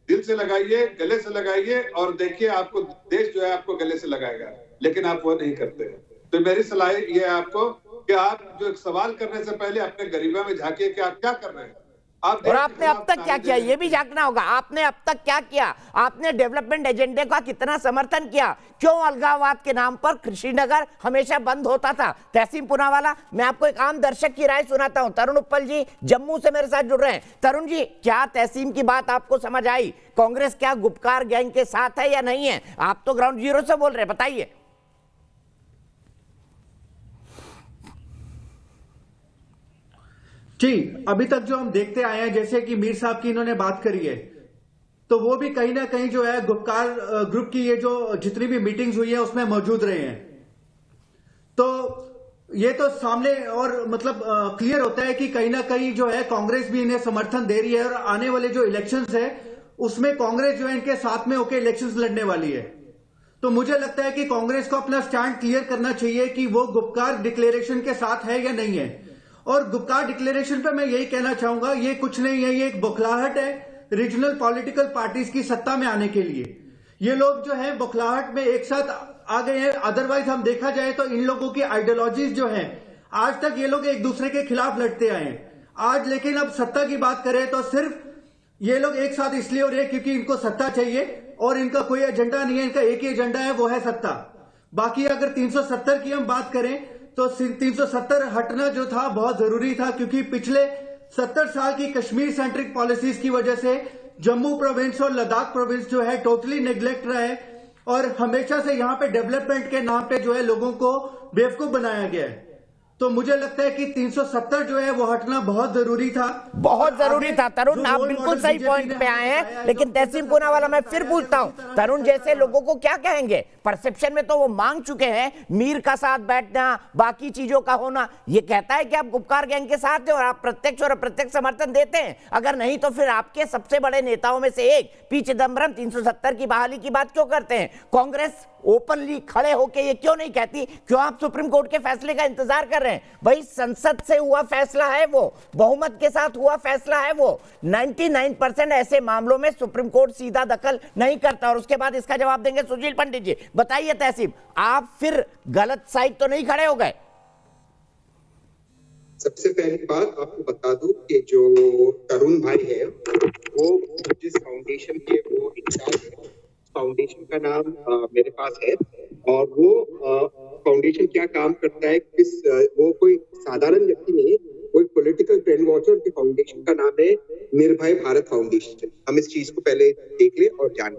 दिल से लगाइए, गले से लगाइए और देखिए आपको देश जो है आपको गले से लगाएगा, लेकिन आप वो नहीं करते हैं। तो मेरी सलाह ये है आपको कि आप जो सवाल करने से पहले अपने गरीबा में झांकिए कि आप क्या कर रहे हैं। और आपने अब तक क्या किया ये भी झांकना होगा। आपने अब तक क्या किया? आपने डेवलपमेंट एजेंडे का कितना समर्थन किया? क्यों अलगाववाद के नाम पर श्रीनगर हमेशा बंद होता था? तहसीन पूनावाला, मैं आपको एक आम दर्शक की राय सुनाता हूं। तरुण उत्पल जी जम्मू से मेरे साथ जुड़ रहे हैं। तरुण जी, क्या तहसीन की बात आपको समझ आई? कांग्रेस क्या गुपकार गैंग के साथ है या नहीं है? आप तो ग्राउंड जीरो से बोल रहे हैं, बताइए। जी, अभी तक जो हम देखते आए हैं, जैसे कि मीर साहब की इन्होंने बात करी है, तो वो भी कहीं ना कहीं जो है गुपकार ग्रुप की ये जो जितनी भी मीटिंग्स हुई है उसमें मौजूद रहे हैं। तो ये तो सामने और मतलब क्लियर होता है कि कहीं ना कहीं जो है कांग्रेस भी इन्हें समर्थन दे रही है और आने वाले जो इलेक्शंस है उसमें कांग्रेस जो है इनके साथ में होकर इलेक्शंस लड़ने वाली है। तो मुझे लगता है कि कांग्रेस को अपना स्टैंड क्लियर करना चाहिए कि वो गुपकार डिक्लेरेशन के साथ है या नहीं है। और गुपकार डिक्लेरेशन पे मैं यही कहना चाहूंगा, ये कुछ नहीं है, ये एक बौखलाहट है रीजनल पॉलिटिकल पार्टीज की सत्ता में आने के लिए। ये लोग जो है बौखलाहट में एक साथ आ गए हैं। अदरवाइज हम देखा जाए तो इन लोगों की आइडियोलॉजीज जो है, आज तक ये लोग एक दूसरे के खिलाफ लड़ते आए हैं। आज लेकिन अब सत्ता की बात करें तो सिर्फ ये लोग एक साथ इसलिए हो रहे हैं क्योंकि इनको सत्ता चाहिए और इनका कोई एजेंडा नहीं है, इनका एक ही एजेंडा है, वो है सत्ता। बाकी अगर 370 की हम बात करें तो 370 हटना जो था बहुत जरूरी था, क्योंकि पिछले 70 साल की कश्मीर सेंट्रिक पॉलिसीज की वजह से जम्मू प्रोविंस और लद्दाख प्रोविंस जो है टोटली नेग्लेक्ट रहा है और हमेशा से यहां पे डेवलपमेंट के नाम पे जो है लोगों को बेवकूफ बनाया गया है। तो मुझे लगता है कि 370 जो है वो हटना बहुत जरूरी था, बहुत जरूरी था। तरुण, आप बिल्कुल सही पॉइंट पे आए हैं, लेकिन तहसीन पूनावाला मैं फिर पूछता हूं, तरुण जैसे लोगों को क्या कहेंगे? परसेप्शन में तो वो मांग चुके हैं मीर का साथ बैठना, बाकी चीजों का होना। ये कहता है कि आप गुपकार गैंग के साथ हैं और आप प्रत्यक्ष और अप्रत्यक्ष समर्थन देते हैं। अगर नहीं तो फिर आपके सबसे बड़े नेताओं में से एक पी चिदम्बरम 370 की बहाली की बात क्यों करते हैं? कांग्रेस ओपनली खड़े होके ये क्यों नहीं कहती, क्यों आप सुप्रीम कोर्ट के फैसले का इंतजार कर रहे हैं? भाई संसद से हुआ फैसला है, वो बहुमत के साथ हुआ फैसला है, वो 99% ऐसे मामलों में सुप्रीम कोर्ट सीधा दखल नहीं करता। और उसके बाद इसका जवाब देंगे सुशील पंडित जी। बताइए तहसीब, आप फिर गलत साइड तो नहीं खड़े हो गए? सबसे पहली बात आपको बता दूं कि जो तरुण भाई है वो जिस फाउंडेशन के वो इंचार्ज है, फाउंडेशन का नाम मेरे पास है, और वो फाउंडेशन क्या काम करता है, किस वो कोई साधारण व्यक्ति नहीं, कोई पॉलिटिकल ट्रेंड वॉचर के फाउंडेशन का नाम है निर्भय भारत फाउंडेशन। हम इस चीज को पहले देख ले और जान,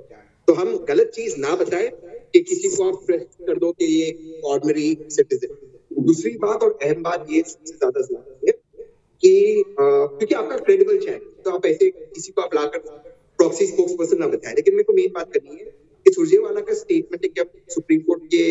तो हम गलत चीज ना बताए कि किसी को आप प्रेस कर दो कि ये ऑर्डिनरी सिटीजन। दूसरी बात और अहम बात ये सबसे ज्यादा जरूरी है कि क्योंकि आपका क्रेडिबल चैनल, तो आप ऐसे किसी को आप लाकर प्रॉक्सी स्पोक्स पर्सन ना बताए। लेकिन मेरे को मेन बात करनी है कि सुरजेवाला का स्टेटमेंट है कि आप सुप्रीम कोर्ट के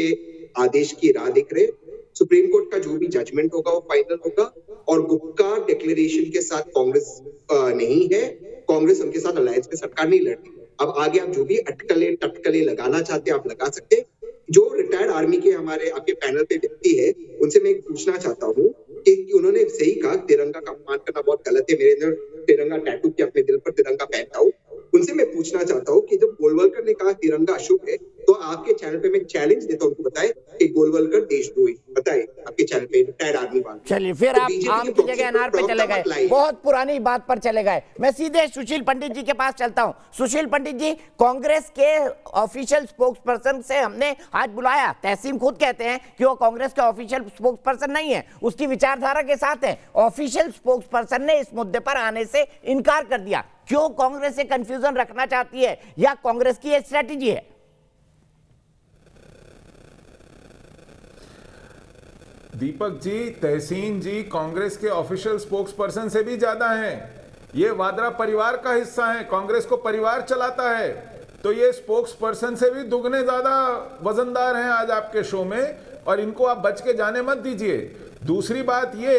आदेश की राह देख रहे, सुप्रीम कोर्ट का जो भी जजमेंट होगा वो फाइनल होगा, और गुप्कार डिक्लेरेशन के साथ कांग्रेस नहीं है, कांग्रेस उनके साथ अलायंस में सरकार नहीं लड़ती। अब आगे आप जो भी अटकले टटकले लगाना चाहते हैं आप लगा सकते हैं। जो रिटायर्ड आर्मी के हमारे आपके पैनल पे व्यक्ति है, उनसे मैं पूछना चाहता हूँ कि उन्होंने सही कहा तिरंगा का अपमान करना बहुत गलत है, मेरे अंदर तिरंगा टैटू किया, अपने दिल पर तिरंगा पहनता हूँ। उनसे मैं पूछना चाहता हूँ कि जब गोलवलकर ने कहा तिरंगा अशुभ है, तो आपके चैनल पे मैं चैलेंज देता हूँ, उनको बताए कि गोलवलकर देशद्रोही, बताए आपके चैनल पे रिटायर्ड आर्मी वाले। चलिए फिर आप आम की जगह अनार पे चले गए, बहुत पुरानी बात पर चले गए। मैं सीधे सुशील पंडित जी के पास चलता हूं। सुशील पंडित जी, कांग्रेस के ऑफिशियल स्पोक्स पर्सन से हमने आज बुलाया, तहसीम खुद कहते हैं कि वो कांग्रेस के ऑफिशियल स्पोक्स पर्सन नहीं है, उसकी विचारधारा के साथ है। ऑफिशियल स्पोक्स पर्सन ने इस मुद्दे पर आने से इनकार कर दिया। क्यों कांग्रेस से कंफ्यूजन रखना चाहती है, या कांग्रेस की ये स्ट्रेटेजी है? दीपक जी, तहसीन जी कांग्रेस के ऑफिशियल स्पोक्स पर्सन से भी ज्यादा हैं। ये वाड्रा परिवार का हिस्सा है, कांग्रेस को परिवार चलाता है, तो ये स्पोक्स पर्सन से भी दुगने ज्यादा वजनदार हैं आज आपके शो में, और इनको आप बच के जाने मत दीजिए। दूसरी बात ये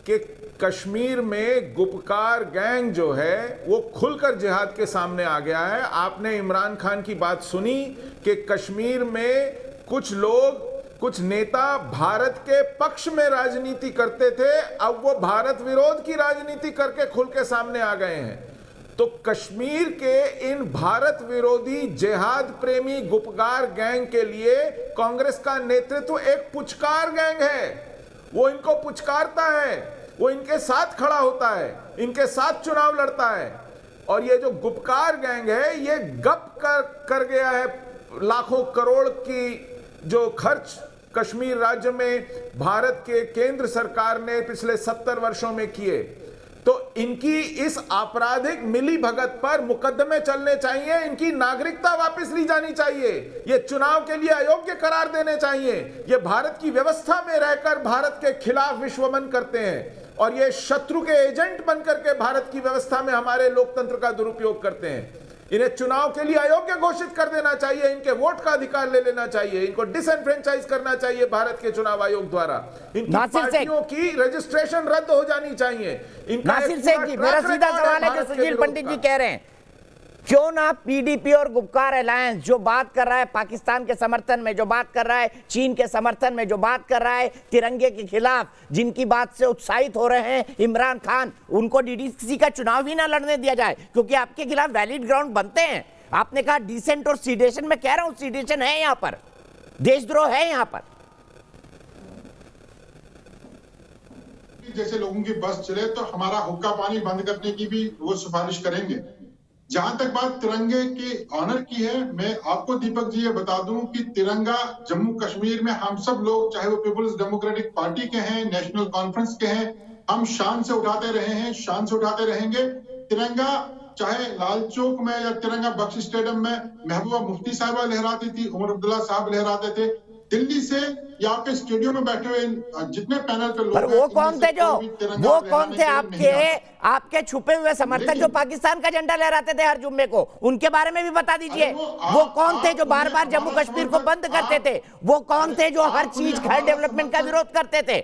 कि कश्मीर में गुपकार गैंग जो है वो खुलकर जिहाद के सामने आ गया है। आपने इमरान खान की बात सुनी कि कश्मीर में कुछ लोग, कुछ नेता भारत के पक्ष में राजनीति करते थे, अब वो भारत विरोध की राजनीति करके खुल के सामने आ गए हैं। तो कश्मीर के इन भारत विरोधी जिहाद प्रेमी गुपकार गैंग के लिए कांग्रेस का नेतृत्व एक पुचकार गैंग है। वो इनको पुचकारता है, वो इनके साथ खड़ा होता है, इनके साथ चुनाव लड़ता है। और ये जो गुपकार गैंग है ये गप कर गया है लाखों करोड़ की जो खर्च कश्मीर राज्य में भारत के केंद्र सरकार ने पिछले 70 वर्षों में किए। तो इनकी इस आपराधिक मिली भगत पर मुकदमे चलने चाहिए, इनकी नागरिकता वापस ली जानी चाहिए, ये चुनाव के लिए अयोग्य करार देने चाहिए। ये भारत की व्यवस्था में रहकर भारत के खिलाफ विश्वमन करते हैं, और ये शत्रु के एजेंट बनकर के भारत की व्यवस्था में हमारे लोकतंत्र का दुरुपयोग करते हैं। इन्हें चुनाव के लिए अयोग्य घोषित कर देना चाहिए, इनके वोट का अधिकार ले लेना चाहिए, इनको डिसएनफ्रेंचाइज करना चाहिए भारत के चुनाव आयोग द्वारा, इनकी पार्टियों की रजिस्ट्रेशन रद्द हो जानी चाहिए। नासिर शेख जी, मेरा सीधा सवाल है जो सुशील पंडित जी कह रहे हैं, क्यों ना पीडीपी और गुपकार अलायंस जो बात कर रहा है पाकिस्तान के समर्थन में, जो बात कर रहा है चीन के समर्थन में, जो बात कर रहा है तिरंगे के खिलाफ, जिनकी बात से उत्साहित हो रहे हैं इमरान खान, उनको डीडीसी का चुनाव ही ना लड़ने दिया जाए, क्योंकि आपके खिलाफ वैलिड ग्राउंड बनते हैं। आपने कहा डिसेंट और सीडेशन, मैं कह रहा हूं सीडेशन है, यहां पर देशद्रोह है। यहां पर जैसे लोगों की बस चले तो हमारा हुक्का पानी बंद करने की भी वो सिफारिश करेंगे। जहां तक बात तिरंगे के ऑनर की है, मैं आपको दीपक जी ये बता दूं कि तिरंगा जम्मू कश्मीर में हम सब लोग, चाहे वो पीपुल्स डेमोक्रेटिक पार्टी के हैं, नेशनल कॉन्फ्रेंस के हैं, हम शान से उठाते रहे हैं, शान से उठाते रहेंगे। तिरंगा चाहे लाल चौक में या तिरंगा बख्श स्टेडियम में महबूबा मुफ्ती साहिबा लहराती थी, उमर अब्दुल्ला साहब लहराते थे, दिल्ली से या आपके स्टेडियम में बैठे हुए जितने पैनल पे लोग, वो कौन थे जो, वो कौन थे आपके आपके छुपे हुए समर्थक जो पाकिस्तान का झंडा लहराते थे हर जुम्मे को, उनके बारे में भी बता दीजिए। वो कौन थे जो बार बार जम्मू कश्मीर को बंद करते थे? वो कौन थे जो हर चीज, हर डेवलपमेंट का विरोध करते थे,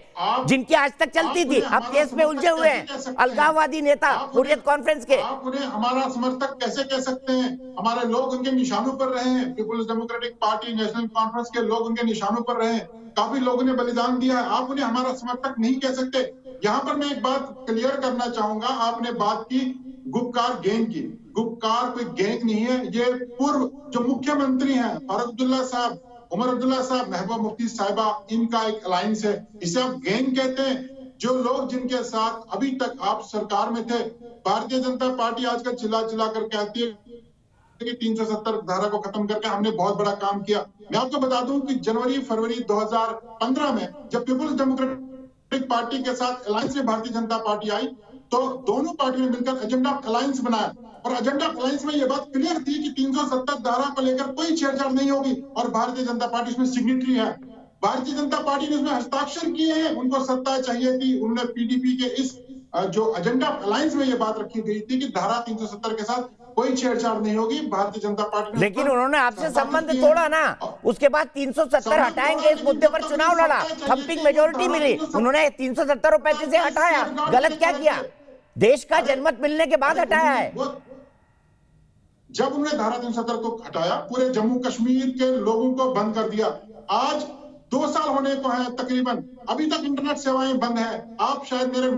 जिनकी आज तक चलती थी? अब केस में उलझे हुए हैं अलगाववादी नेता हुर्रियत कॉन्फ्रेंस के। आप उन्हें हमारा समर्थक कैसे कह सकते हैं? हमारे लोग उनके निशानों पर रहे हैं। People's democratic party, national conference के लोग उनके निशानों पर रहे हैं। काफी लोगों ने बलिदान दिया है। आप उन्हें हमारा समर्थक नहीं कह सकते। यहाँ पर मैं एक बात क्लियर करना चाहूंगा। आपने बात की गुपकार गैंग की। गुपकार कोई गैंग नहीं है। ये पूर्व जो मुख्यमंत्री हैं फारूक अब्दुल्ला साहब, उमर अब्दुल्ला साहब, महबूबा मुफ्ती साहिबा, इनका एक अलायंस है। इसे आप गैंग कहते हैं। जो लोग जिनके साथ अभी तक आप सरकार में थे, भारतीय जनता पार्टी आजकल चिल्ला चिल्ला कर कहती है कि 370 धारा को खत्म करके हमने बहुत बड़ा काम किया। मैं आपको बता दूं कि जनवरी फरवरी 2015 में जब पीपुल्स डेमोक्रेटिक पार्टी के साथ अलायंस में भारतीय जनता पार्टी आई, तो दोनों पार्टियों ने मिलकर एजेंडा अलायंस बनाया और एजेंडा अलायंस में यह बात क्लियर थी कि 370 धारा को लेकर कोई छेड़छाड़ नहीं होगी और भारतीय जनता पार्टी इसमें सिग्नेटरी है। भारतीय जनता पार्टी ने इसमें हस्ताक्षर किए हैं। उनको सत्ता चाहिए थी। उन्होंने पीडीपी के इस जो एजेंडा अलायंस में यह बात रखी गई थी कि धारा 370 के साथ कोई छेड़छाड़ नहीं होगी। भारतीय जनता पार्टी, लेकिन उन्होंने आपसे संबंध तोड़ा ना। उसके बाद 370 हटाएंगे इस मुद्दे पर चुनाव लड़ा, थंपिंग मेजोरिटी मिली, उन्होंने 370 और 35 से हटाया। गलत क्या किया? देश का जनमत मिलने के बाद हटाया है। जब उन्होंने धारा 370 को हटाया, पूरे जम्मू कश्मीर के लोगों को बंद कर दिया। आज 2 साल होने को है तकरीबन, अभी तक इंटरनेट सेवाएं बंद है। आप शायद मेरे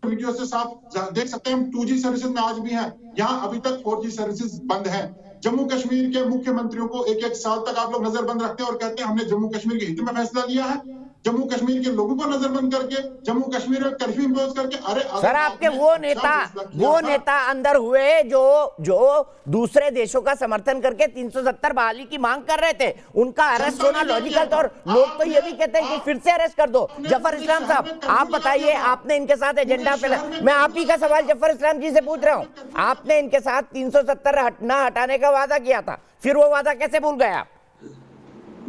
वीडियो से साफ देख सकते हैं, हम 2G सर्विसेज में आज भी हैं। यहाँ अभी तक 4G सर्विसेज बंद हैं। जम्मू कश्मीर के मुख्यमंत्रियों को एक साल तक आप लोग नजरबंद रखते हैं और कहते हैं हमने जम्मू कश्मीर के हित में फैसला लिया है। जम्मू कश्मीर के लोगों को नजरबंद करके, जम्मू कश्मीर में कर्फ्यू इम्पोज करके। अरे सर, आपके वो नेता अंदर हुए जो दूसरे देशों का समर्थन करके 370 बहाली की मांग कर रहे थे, उनका अरेस्ट होना लॉजिकल था। और लोग तो ये भी कहते हैं कि फिर से अरेस्ट कर दो। जफर इस्लाम साहब, आप बताइए, आपने इनके साथ एजेंडा फैला। मैं आप ही का सवाल जफर इस्लाम जी से पूछ रहा हूं। आपने इनके साथ 370 ना हटाने का वादा किया था, फिर वो वादा कैसे भूल गए आप?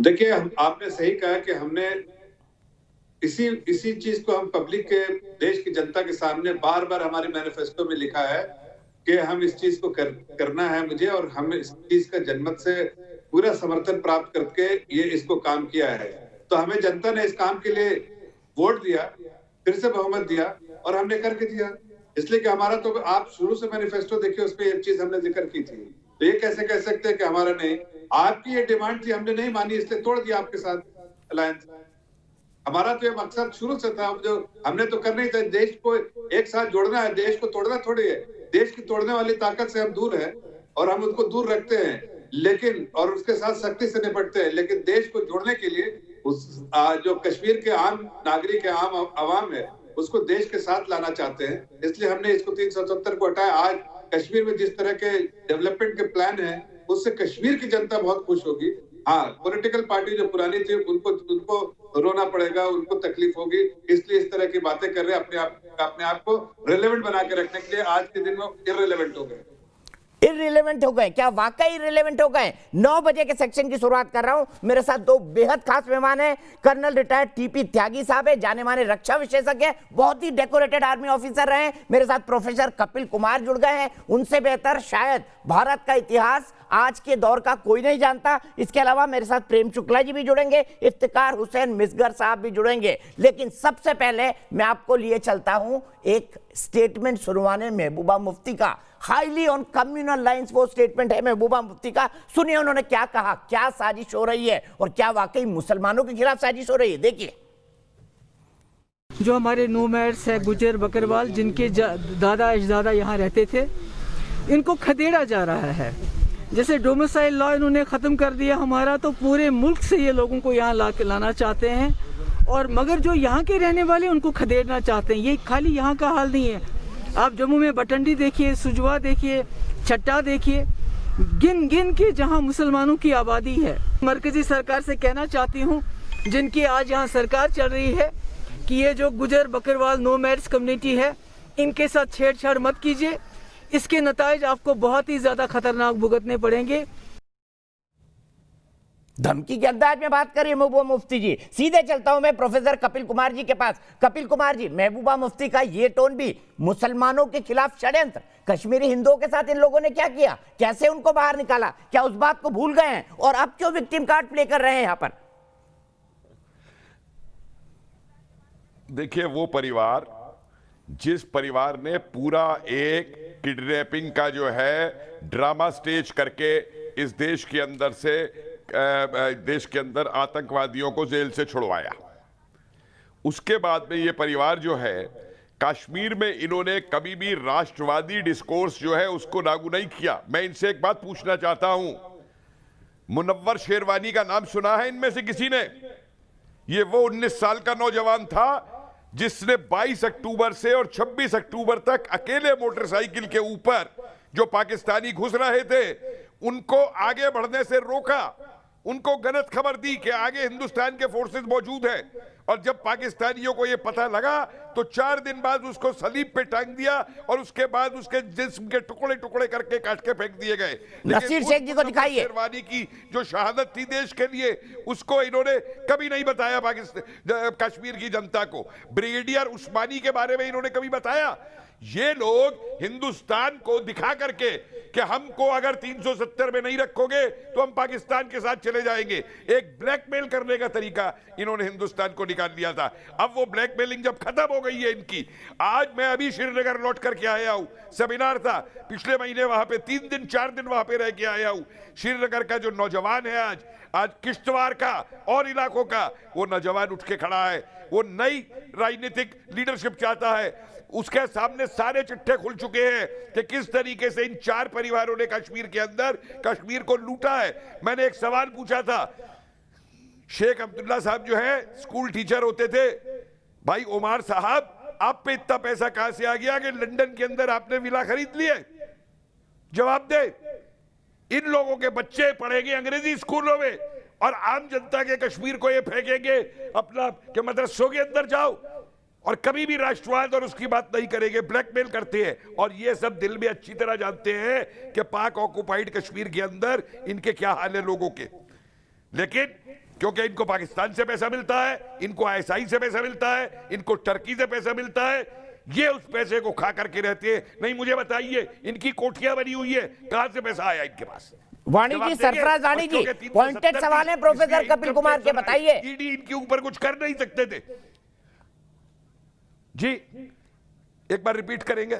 देखिए, आपने सही कहा कि हमने इसी चीज को हम पब्लिक के, देश की जनता के सामने बार बार हमारे मैनिफेस्टो में लिखा है कि हम इस चीज को करना है मुझे, और हम इस चीज का जनमत से पूरा समर्थन प्राप्त करके ये इसको काम किया है। तो हमें जनता ने इस काम के लिए वोट दिया, फिर से बहुमत दिया और हमने करके दिया। इसलिए कि हमारा, तो आप शुरू से मैनिफेस्टो देखिए, उसमें एक चीज हमने जिक्र की थी। तो ये कैसे कह सकते हैं कि हमारा नहीं? आपकी ये डिमांड थी, हमने नहीं मानी, इसलिए तोड़ दिया आपके साथ अलायंस। हमारा तो ये मकसद शुरू से था, जो हमने तो करना ही था। देश को एक साथ जोड़ना है, देश को तोड़ना थोड़ी है। देश की तोड़ने वाली ताकत से हम दूर हैं और हम उसको दूर रखते हैं, लेकिन और उसके साथ सख्ती से निपटते हैं। लेकिन देश को जोड़ने के लिए उस जो कश्मीर के आम नागरिक है, आम आवाम है, उसको देश के साथ लाना चाहते हैं। इसलिए हमने इसको 370 को हटाया। आज कश्मीर में जिस तरह के डेवलपमेंट के प्लान है, उससे कश्मीर की जनता बहुत खुश होगी। हाँ, पॉलिटिकल पार्टी जो पुरानी थी उनको रोना पड़ेगा, उनको तकलीफ होगी, इसलिए इस तरह की बातें कर रहे हैं अपने आप को रिलेवेंट बना के रखने के लिए। आज के दिन में इररिलेवेंट हो गए। इररिलेवेंट हो गए? क्या वाकई इररिलेवेंट हो गए? 9 बजे के सेक्शन की शुरुआत कर रहा हूं। मेरे साथ 2 बेहद खास मेहमान हैं। कर्नल रिटायर्ड टीपी त्यागी साहब है, जाने माने रक्षा विशेषज्ञ, बहुत ही डेकोरेटेड आर्मी ऑफिसर रहे हैं। मेरे साथ प्रोफेसर कपिल कुमार जुड़ गए हैं। उनसे बेहतर शायद भारत का इतिहास आज के दौर का कोई नहीं जानता। इसके अलावा मेरे साथ प्रेम शुक्ला जी भी जुड़ेंगे, इफ्तिकार हुसैन मिसगर साहब भी जुड़ेंगे। लेकिन सबसे पहले मैं आपको लिए चलता हूं एक स्टेटमेंट सुनवाने महबूबा मुफ्ती का। हाईली ऑन कम्युनल लाइंस वो स्टेटमेंट है महबूबा मुफ्ती का। सुनिए उन्होंने क्या कहा, क्या साजिश हो रही है और क्या वाकई मुसलमानों के खिलाफ साजिश हो रही है। देखिए, जो हमारे नोमैड्स है, गुजर बकरवाल, जिनके दादा अजदादा यहाँ रहते थे, इनको खदेड़ा जा रहा है। जैसे डोमिसाइल लॉ इन्होंने ख़त्म कर दिया हमारा, तो पूरे मुल्क से ये लोगों को यहाँ लाना चाहते हैं। और मगर जो यहाँ के रहने वाले उनको खदेड़ना चाहते हैं। ये खाली यहाँ का हाल नहीं है। आप जम्मू में बटंडी देखिए, सुजवा देखिए, छट्टा देखिए, गिन गिन के जहाँ मुसलमानों की आबादी है। मरकजी सरकार से कहना चाहती हूँ, जिनकी आज यहाँ सरकार चल रही है, कि ये जो गुजर बकरवाल नोमैड्स कम्युनिटी है, इनके साथ छेड़छाड़ मत कीजिए। इसके नताइज आपको बहुत ही ज़्यादा खतरनाक भुगतने पड़ेंगे। धमकी के अंदाज में बात करिए महबूबा मुफ्ती जी। सीधे चलता हूं मैं प्रोफेसर कपिल कुमार जी के पास। कपिल कुमार जी, महबूबा मुफ्ती का ये टोन भी मुसलमानों के खिलाफ षड्यंत्र, कश्मीरी हिंदुओं के साथ इन लोगों ने क्या किया, कैसे उनको बाहर निकाला, क्या उस बात को भूल गए हैं और अब क्यों विक्टिम कार्ड प्ले कर रहे हैं यहां पर? देखिए, वो परिवार, जिस परिवार ने पूरा एक किडनैपिंग का जो है ड्रामा स्टेज करके इस देश के अंदर आतंकवादियों को जेल से छुड़वाया, उसके बाद में ये परिवार जो है कश्मीर में इन्होंने कभी भी राष्ट्रवादी डिस्कोर्स जो है उसको लागू नहीं किया। मैं इनसे एक बात पूछना चाहता हूं, मुनव्वर शेरवानी का नाम सुना है इनमें से किसी ने? ये वो 19 साल का नौजवान था जिसने 22 अक्टूबर से और 26 अक्टूबर तक अकेले मोटरसाइकिल के ऊपर जो पाकिस्तानी घुस रहे थे उनको आगे बढ़ने से रोका, उनको गलत खबर दी कि आगे हिंदुस्तान के फोर्सेस मौजूद हैं, और जब पाकिस्तानियों को यह पता लगा तो 4 दिन बाद उसको सलीब पे टांग दिया और उसके बाद उसके जिस्म के टुकड़े टुकड़े करके काट के फेंक दिए गए। नसीर शेख जी को दिखाइए। शेरवानी की जो शहादत थी देश के लिए, उसको इन्होंने कभी नहीं बताया पाकिस्तान कश्मीर की जनता को। ब्रिगेडियर उस्मानी के बारे में इन्होंने कभी बताया? ये लोग हिंदुस्तान को दिखा करके कि हमको अगर 370 में नहीं रखोगे तो हम पाकिस्तान के साथ चले जाएंगे, एक ब्लैकमेल करने का तरीका इन्होंने हिंदुस्तान को निकाल दिया था। अब वो ब्लैकमेलिंग जब खत्म हो गई है इनकी, आज मैं अभी श्रीनगर लौट करके आया हूं, सेमिनार था पिछले महीने, वहां पे 3 दिन 4 दिन वहां पे रह के आया हूं। श्रीनगर का जो नौजवान है आज किश्तवाड़ का और इलाकों का, वो नौजवान उठ के खड़ा है, वो नई राजनीतिक लीडरशिप चाहता है। उसके सामने सारे चिट्ठे खुल चुके हैं कि किस तरीके से इन 4 परिवारों ने कश्मीर के अंदर कश्मीर को लूटा है। मैंने एक सवाल पूछा था, शेख अब्दुल्ला साहब जो है स्कूल टीचर होते थे, भाई उमर साहब आप पे इतना पैसा कहां से आ गया कि लंदन के अंदर आपने विला खरीद लिए? जवाब दे। इन लोगों के बच्चे पढ़ेंगे अंग्रेजी स्कूलों में और आम जनता के कश्मीर को ये फेंकेंगे अपना के मदरसों के अंदर जाओ, और कभी भी राष्ट्रवाद और उसकी बात नहीं करेंगे, ब्लैकमेल करते हैं। और ये सब दिल में अच्छी तरह जानते हैं कि पाक ऑक्युपाइड कश्मीर के अंदर इनके क्या हाल है लोगों के, लेकिन क्योंकि इनको पाकिस्तान से पैसा मिलता है, इनको ISI से पैसा मिलता है, इनको टर्की से पैसा मिलता है, ये उस पैसे को खा करके रहते हैं। नहीं, मुझे बताइए इनकी कोठियां बनी हुई है, कहां से पैसा आया इनके पास? वाणी जी, सरफराज वाणी जी, पॉइंटेड सवाल है प्रोफेसर कपिल कुमार के, बताइए। ईडी इनके ऊपर कुछ कर नहीं सकते थे जी, एक बार रिपीट करेंगे?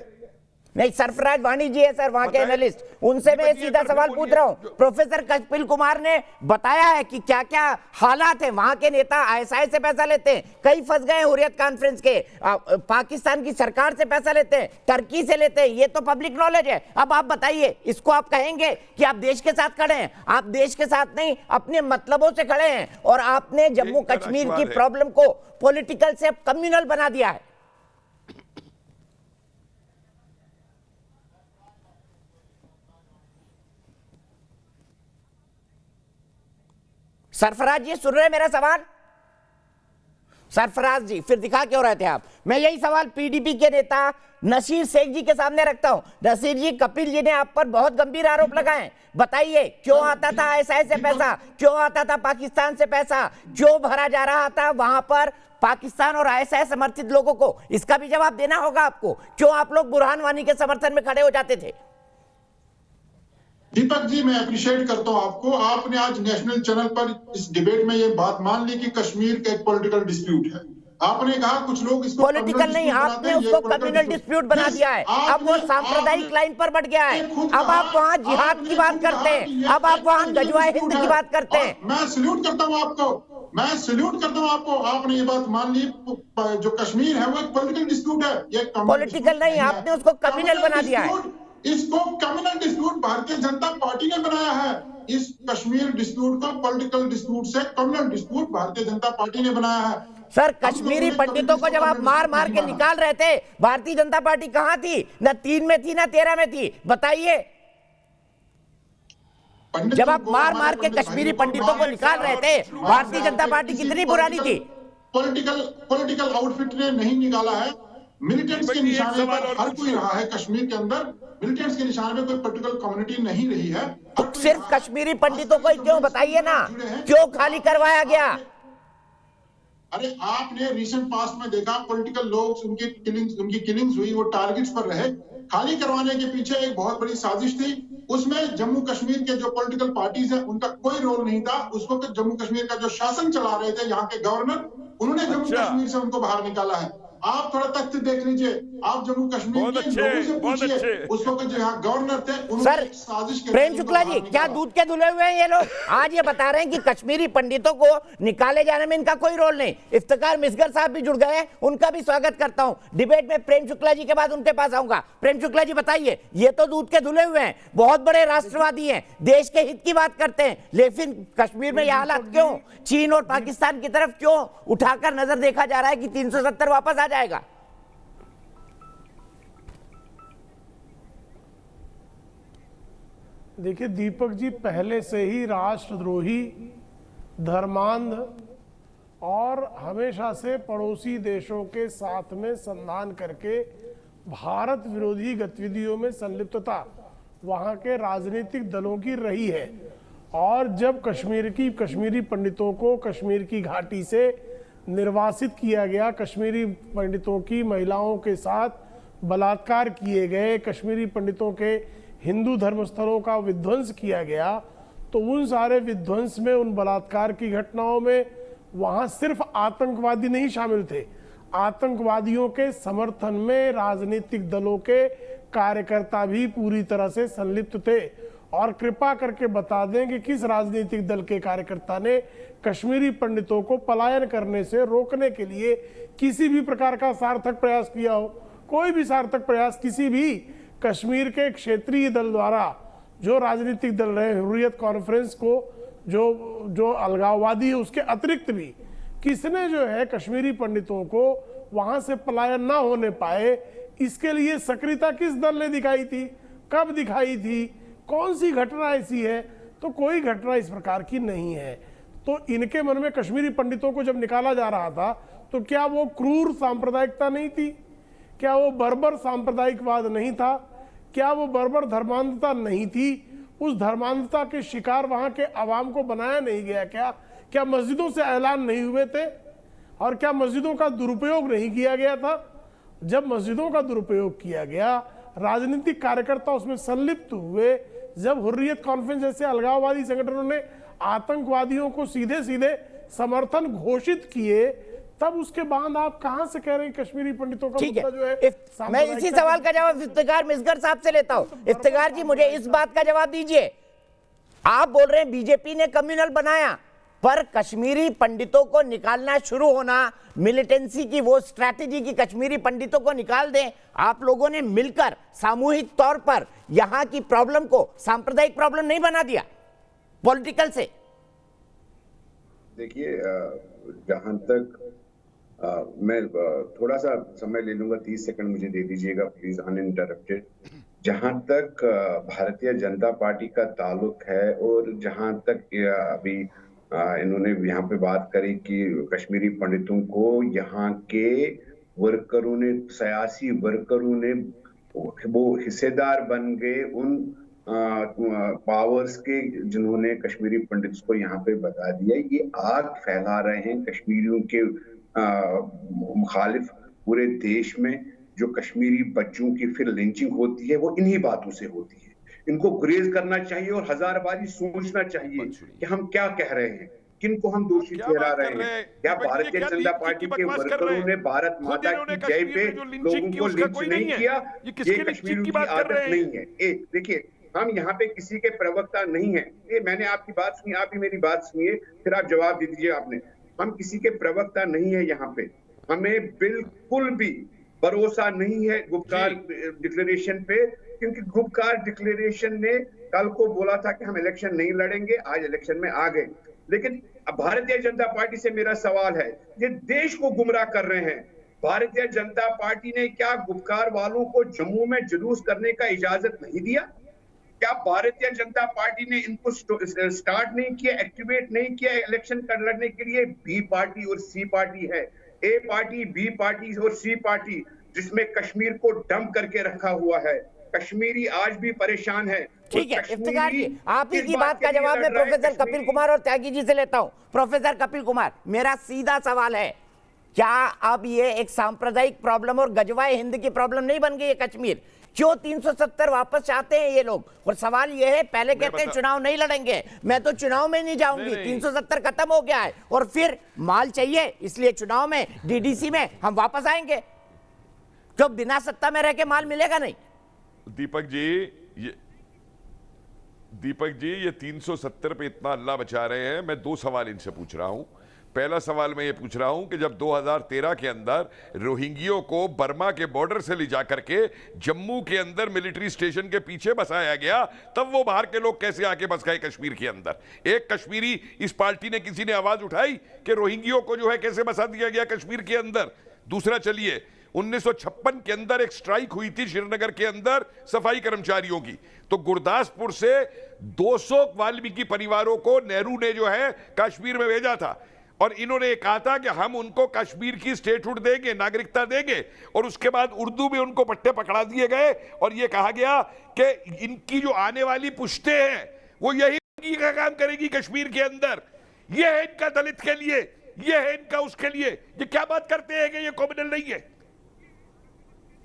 नहीं, सरफराज वाणी जी है सर, वहां के एनालिस्ट, उनसे मैं सीधा सवाल पूछ रहा हूं। प्रोफेसर कपिल कुमार ने बताया है कि क्या क्या हालात है, वहां के नेता ISI से पैसा लेते हैं, कई फंस गए हुर्रियत कॉन्फ्रेंस के, पाकिस्तान की सरकार से पैसा लेते हैं, टर्की से लेते हैं, ये तो पब्लिक नॉलेज है। अब आप बताइए, इसको आप कहेंगे कि आप देश के साथ खड़े हैं? आप देश के साथ नहीं, अपने मतलबों से खड़े हैं, और आपने जम्मू कश्मीर की प्रॉब्लम को पॉलिटिकल से कम्युनल बना दिया है। सरफराज जी सुन रहे हैं मेरा सवाल? सरफराज जी फिर दिखा क्यों रहे थे आप? मैं यही सवाल PDP के नेता नसीर शेख जी के सामने रखता हूं। नसीर जी, कपिल जी ने आप पर बहुत गंभीर आरोप लगाए, बताइए क्यों आता था ISI से पैसा, क्यों आता था पाकिस्तान से पैसा, क्यों भरा जा रहा था वहां पर पाकिस्तान और ISI समर्थित लोगों को? इसका भी जवाब देना होगा आपको। क्यों आप लोग बुरहान वानी के समर्थन में खड़े हो जाते थे? दीपक जी, मैं अप्रिशिएट करता हूं आपको, आपने आज नेशनल चैनल पर इस डिबेट में ये बात मान ली कि कश्मीर का एक पॉलिटिकल डिस्प्यूट है। आपने कहा कुछ लोग इसको पॉलिटिकल नहीं, आपने उसको कम्युनल डिस्प्यूट बना दिया है। अब वो सांप्रदायिक लाइन पर बढ़ गया है। अब आप वहाँ जिहाद की बात करते हैं, अब आप वहाँ गजवाए हिंद की बात करते हैं। मैं सल्यूट करता हूँ आपको, मैं सल्यूट करता हूँ आपको। आपने ये बात मान ली, जो कश्मीर है वो एक पॉलिटिकल डिस्प्यूट है, ये पॉलिटिकल नहीं, आपने उसको कम्युनल बना दिया है। इसको communal dispute Bharatiya Janata party ने बनाया है। इस कश्मीर डिस्प्यूट को पॉलिटिकल डिस्प्यूट से communal dispute Bharatiya Janata party ने बनाया है। सर, कश्मीरी पंडितों को जब आप मार मार के निकाल रहे थे, भारतीय जनता पार्टी कहां थी? न 3 में थी, न 13 में थी, बताइए। जब आप मार मार के कश्मीरी पंडितों को निकाल रहे थे, भारतीय जनता पार्टी कितनी पुरानी थी? पॉलिटिकल आउटफिट ने नहीं निकाला है। मिलिटेंट्स के निशाने पर हर कोई रहा है कश्मीर के अंदर। मिलिटेंट्स के निशाने पे कोई पर्टिकुलर कम्युनिटी नहीं रही है। सिर्फ कश्मीरी पंडितों को ही क्यों, बताइए ना, क्यों खाली करवाया गया? अरे आपने रिसेंट पास्ट में देखा पॉलिटिकल लोग उनकी किलिंग्स हुई, वो टारगेट्स पर रहे। खाली करवाने के पीछे एक बहुत बड़ी साजिश थी। उसमें जम्मू कश्मीर के जो पॉलिटिकल पार्टीज हैं उनका कोई रोल नहीं था। उस वक्त जम्मू कश्मीर का जो शासन चला रहे थे यहाँ के गवर्नर, उन्होंने जम्मू कश्मीर से उनको बाहर निकाला है। आप थोड़ा तथ्य देख लीजिए, आप जम्मू कश्मीर के लोगों से पूछिए, उस वक्त जो यहाँ गवर्नर थे उन्होंने साजिश की। प्रेम शुक्ला जी, क्या दूध के धुले हुए हैं ये लोग? आज ये बता रहे हैं कि कश्मीरी पंडितों को निकाले जाने में इनका कोई रोल नहीं। इफ्तिकार मिसगर साहब भी जुड़ गए हैं, उनका भी स्वागत करता हूं। डिबेट में प्रेम शुक्ला जी के बाद उनके पास आऊंगा। प्रेम शुक्ला जी बताइए, ये तो दूध के धुले हुए हैं, बहुत बड़े राष्ट्रवादी हैं, देश के हित की बात करते हैं, लेकिन कश्मीर में यह हालात क्यों? चीन और पाकिस्तान की तरफ क्यों उठाकर नजर देखा जा रहा है कि 370 वापस आ जाएगा? देखिए दीपक जी, पहले से ही राष्ट्रद्रोही, धर्मांध और हमेशा से पड़ोसी देशों के साथ में संधान करके भारत विरोधी गतिविधियों में संलिप्तता वहां के राजनीतिक दलों की रही है। और जब कश्मीरी पंडितों को कश्मीर की घाटी से निर्वासित किया गया, कश्मीरी पंडितों की महिलाओं के साथ बलात्कार किए गए, कश्मीरी पंडितों के हिंदू धर्मस्थलों का विध्वंस किया गया, तो उन सारे विध्वंस में, उन बलात्कार की घटनाओं में वहां सिर्फ आतंकवादी नहीं शामिल थे, आतंकवादियों के समर्थन में राजनीतिक दलों के कार्यकर्ता भी पूरी तरह से संलिप्त थे। और कृपा करके बता दें कि किस राजनीतिक दल के कार्यकर्ता ने कश्मीरी पंडितों को पलायन करने से रोकने के लिए किसी भी प्रकार का सार्थक प्रयास किया हो? कोई भी सार्थक प्रयास किसी भी कश्मीर के क्षेत्रीय दल द्वारा, जो राजनीतिक दल रहे, हुर्रियत कॉन्फ्रेंस को जो अलगाववादी है, उसके अतिरिक्त भी किसने जो है कश्मीरी पंडितों को वहां से पलायन ना होने पाए, इसके लिए सक्रियता किस दल ने दिखाई थी? कब दिखाई थी? कौन सी घटना ऐसी है? तो कोई घटना इस प्रकार की नहीं है। तो इनके मन में कश्मीरी पंडितों को जब निकाला जा रहा था तो क्या वो क्रूर सांप्रदायिकता नहीं थी? क्या वो बर्बर सांप्रदायिकवाद नहीं था? क्या वो बर्बर धर्मांधता नहीं थी? उस धर्मांधता के शिकार वहां के अवाम को बनाया नहीं गया क्या? क्या मस्जिदों से ऐलान नहीं हुए थे? और क्या मस्जिदों का दुरुपयोग नहीं किया गया था? जब मस्जिदों का दुरुपयोग किया गया, राजनीतिक कार्यकर्ता उसमें संलिप्त हुए, जब हुर्रियत कॉन्फ्रेंस जैसे अलगाववादी संगठनों ने आतंकवादियों को सीधे सीधे समर्थन घोषित किए, तब उसके बाद आप कहां से कह रहे हैं कश्मीरी पंडितों का मुद्दा जो है? मैं इसी सवाल का जवाब इफ्तिकार मिसगर साहब से लेता हूं। इफ्तिकार जी, मुझे इस बात का जवाब दीजिए। आप बोल रहे हैं बीजेपी ने कम्युनल बनाया, पर कश्मीरी पंडितों को निकालना शुरू होना, मिलिटेंसी की वो स्ट्रैटेजी की कश्मीरी पंडितों को निकाल दें, आप लोगों ने मिलकर सामूहिक तौर पर यहां की प्रॉब्लम को सांप्रदायिक प्रॉब्लम नहीं बना दिया पॉलिटिकल से? देखिए, जहां तक मैं थोड़ा सा समय ले लूंगा, 30 सेकंड मुझे दे दीजिएगा प्लीज, अनइंटरप्टेड। जहां तक भारतीय जनता पार्टी का ताल्लुक है और जहां तक अभी इन्होंने यहाँ पे बात करी कि कश्मीरी पंडितों को यहाँ के वर्करों ने, सियासी वर्करों ने वो हिस्सेदार बन गए उन पावर्स के जिन्होंने कश्मीरी पंडित्स को यहाँ पे बता दिया। ये आग फैला रहे हैं कश्मीरियों के मुखालिफ पूरे देश में। जो कश्मीरी बच्चों की फिर लिंचिंग होती है वो इन्हीं बातों से होती है। इनको गुरेज करना चाहिए और हजार बारी सोचना चाहिए कि हम क्या कह रहे हैं, किन को हम दोषी ठहरा रहे हैं। क्या भारतीय जनता पार्टी के वर्करों ने भारत माता की जय पे लोगों को लिंच नहीं किया? ये कश्मीरियों की आदत नहीं है। देखिए, हम यहाँ पे किसी के प्रवक्ता नहीं है। ये मैंने आपकी बात सुनी, आप भी मेरी बात सुनिए, फिर आप जवाब दे दीजिए। आपने, हम किसी के प्रवक्ता नहीं है यहाँ पे। हमें बिल्कुल भी भरोसा नहीं है गुप्कार डिक्लेरेशन पे, क्योंकि गुप्कार डिक्लेरेशन ने कल को बोला था कि हम इलेक्शन नहीं लड़ेंगे, आज इलेक्शन में आ गए। लेकिन भारतीय जनता पार्टी से मेरा सवाल है, ये देश को गुमराह कर रहे हैं। भारतीय जनता पार्टी ने क्या गुप्कार वालों को जम्मू में जुलूस करने का इजाजत नहीं दिया? क्या भारतीय जनता पार्टी ने इनको स्टार्ट नहीं किया, एक्टिवेट नहीं किया इलेक्शन लड़ने के लिए? बी पार्टी और सी पार्टी है, ए पार्टी, बी पार्टी और सी पार्टी। जिसमें कश्मीर को डंप करके रखा हुआ है। कश्मीरी आज भी परेशान है। ठीक है इफ्तिखार जी, आप ही की बात का जवाब मैं प्रोफेसर कपिल कुमार और त्यागी जी से लेता हूं। प्रोफेसर कपिल कुमार, मेरा सीधा सवाल है, क्या अब ये एक सांप्रदायिक प्रॉब्लम और गजवाए हिंद की प्रॉब्लम नहीं बन गई है कश्मीर? क्यों 370 वापस चाहते हैं ये लोग? और सवाल ये है, पहले कहते हैं चुनाव नहीं लड़ेंगे, मैं तो चुनाव में नहीं जाऊंगी, 370 खत्म हो गया है और फिर माल चाहिए इसलिए चुनाव में डीडीसी में हम वापस आएंगे, तो बिना सत्ता में रह के माल मिलेगा नहीं। दीपक जी ये 370 पे इतना अल्लाह बचा रहे हैं। मैं दो सवाल इनसे पूछ रहा हूं। पहला सवाल मैं ये पूछ रहा हूं कि जब 2013 के अंदर रोहिंग्यों को बर्मा के बॉर्डर से ले जा करके जम्मू के अंदर मिलिट्री स्टेशन के पीछे बसाया गया, तब वो बाहर के लोग कैसे आके बस गए कश्मीर के अंदर? एक कश्मीरी इस पार्टी ने किसी ने आवाज उठाई कि रोहिंग्यों को जो है कैसे बसा दिया गया कश्मीर के अंदर? दूसरा, चलिए 1956 के अंदर एक स्ट्राइक हुई थी श्रीनगर के अंदर सफाई कर्मचारियों की, तो गुरदासपुर से 200 वाल्मीकि परिवारों को नेहरू ने जो है कश्मीर में भेजा था और इन्होंने कहा था कि हम उनको कश्मीर की स्टेटहुड देंगे, नागरिकता देंगे, और उसके बाद उर्दू में उनको पट्टे पकड़ा दिए गए और यह कहा गया कि इनकी जो आने वाली पुश्तें हैं वो यही का काम करेगी कश्मीर के अंदर। यह है इनका दलित के लिए, यह है इनका उसके लिए। ये क्या बात करते हैं कि ये कॉम्युनल नहीं है?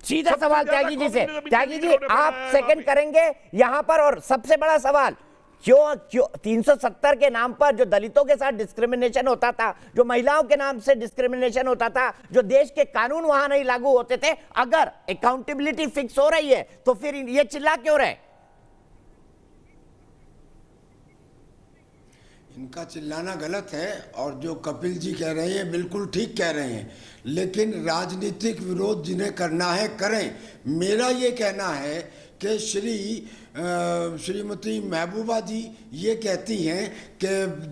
सीधा सवाल त्यागी जी से, त्यागी जी आप सेकंड करेंगे यहां पर। और सबसे बड़ा सवाल, क्यों 370 के नाम पर जो दलितों के साथ डिस्क्रिमिनेशन होता था, जो महिलाओं के नाम से डिस्क्रिमिनेशन होता था, जो देश के कानून वहां नहीं लागू होते थे, अगर अकाउंटेबिलिटी फिक्स हो रही है तो फिर ये चिल्ला क्यों रहे? इनका चिल्लाना गलत है और जो कपिल जी कह रहे हैं बिल्कुल ठीक कह रहे हैं, लेकिन राजनीतिक विरोध जिन्हें करना है करें। मेरा ये कहना है कि श्रीमती महबूबा जी ये कहती हैं कि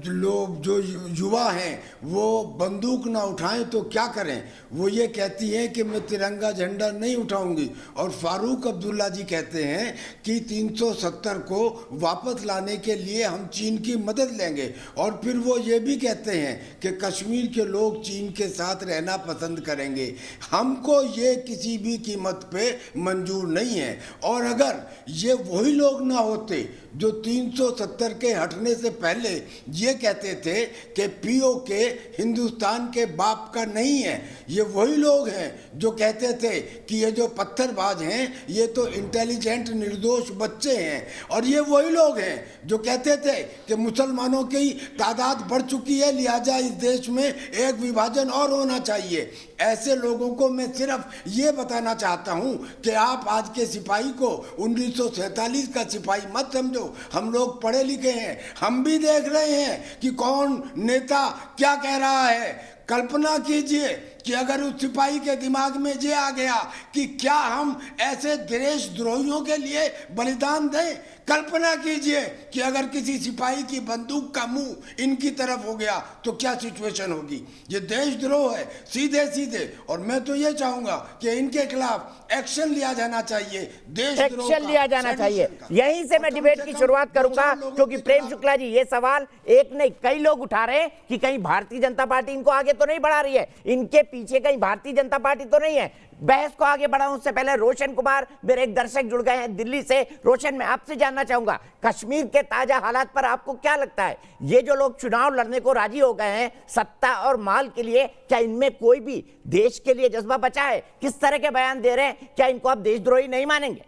लोग जो युवा हैं वो बंदूक ना उठाएं तो क्या करें। वो ये कहती हैं कि मैं तिरंगा झंडा नहीं उठाऊंगी। और फारूक अब्दुल्ला जी कहते हैं कि 370 को वापस लाने के लिए हम चीन की मदद लेंगे। और फिर वो ये भी कहते हैं कि कश्मीर के लोग चीन के साथ रहना पसंद करेंगे। हमको ये किसी भी कीमत पे मंजूर नहीं है। और अगर ये वही लोग ना होते जो 370 के हटने से पहले ये कहते थे कि पीओके हिंदुस्तान के बाप का नहीं है, ये वही लोग हैं जो कहते थे कि ये जो पत्थरबाज हैं ये तो इंटेलिजेंट निर्दोष बच्चे हैं, और ये वही लोग हैं जो कहते थे कि मुसलमानों की तादाद बढ़ चुकी है लिहाजा इस देश में एक विभाजन और होना चाहिए। ऐसे लोगों को मैं सिर्फ ये बताना चाहता हूँ कि आप आज के सिपाही को 1947 का सिपाही मत समझो। हम लोग पढ़े लिखे हैं, हम भी देख रहे हैं कि कौन नेता क्या कह रहा है। कल्पना कीजिए कि अगर उस सिपाही के दिमाग में ये आ गया कि क्या हम ऐसे देशद्रोहियों के लिए बलिदान दें। कल्पना कीजिए कि अगर किसी सिपाही की बंदूक का मुंह इनकी तरफ हो गया तो क्या सिचुएशन होगी। ये देशद्रोह है सीधे सीधे, और मैं तो ये चाहूंगा कि इनके खिलाफ एक्शन लिया जाना चाहिए, देशद्रोह एक्शन लिया जाना चाहिए। यहीं से मैं डिबेट की शुरुआत करूंगा, क्योंकि प्रेम शुक्ला जी ये सवाल एक नहीं कई लोग उठा रहे हैं कि कहीं भारतीय जनता पार्टी इनको आगे तो नहीं बढ़ा रही है, इनके पीछे कहीं भारतीय जनता पार्टी तो नहीं है। बहस को आगे बढ़ाऊं उससे पहले रोशन कुमार मेरे एक दर्शक जुड़ गए हैं दिल्ली से। रोशन, मैं आपसे जानना चाहूंगा कश्मीर के ताजा हालात पर आपको क्या लगता है? ये जो लोग चुनाव लड़ने को राजी हो गए हैं सत्ता और माल के लिए, क्या इनमें कोई भी देश के लिए जज्बा बचा है? किस तरह के बयान दे रहे हैं? क्या इनको आप देशद्रोही नहीं मानेंगे?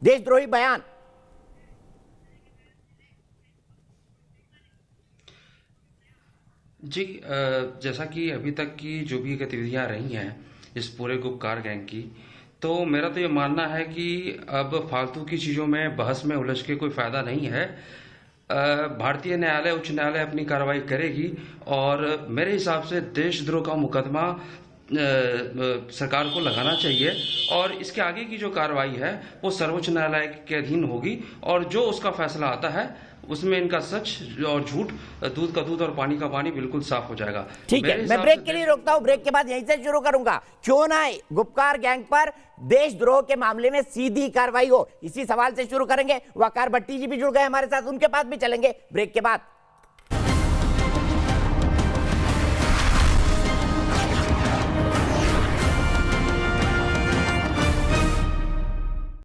देशद्रोही बयान जी, जैसा कि अभी तक की जो भी गतिविधियां रही हैं इस पूरे गुपकार गैंग की, तो मेरा तो ये मानना है कि अब फालतू की चीज़ों में बहस में उलझ के कोई फ़ायदा नहीं है। भारतीय न्यायालय, उच्च न्यायालय अपनी कार्रवाई करेगी और मेरे हिसाब से देशद्रोह का मुकदमा सरकार को लगाना चाहिए और इसके आगे की जो कार्रवाई है वो सर्वोच्च न्यायालय के अधीन होगी और जो उसका फैसला आता है उसमें इनका सच और झूठ, दूध का दूध और पानी का पानी बिल्कुल साफ हो जाएगा। ठीक है, मैं ब्रेक के लिए रोकता हूं, ब्रेक के बाद यहीं से शुरू करूंगा। क्यों ना गुपकार गैंग पर देशद्रोह के मामले में सीधी कार्रवाई हो, इसी सवाल से शुरू करेंगे। वकार भट्टी जी भी जुड़ गए हमारे साथ, उनके पास भी चलेंगे ब्रेक के बाद।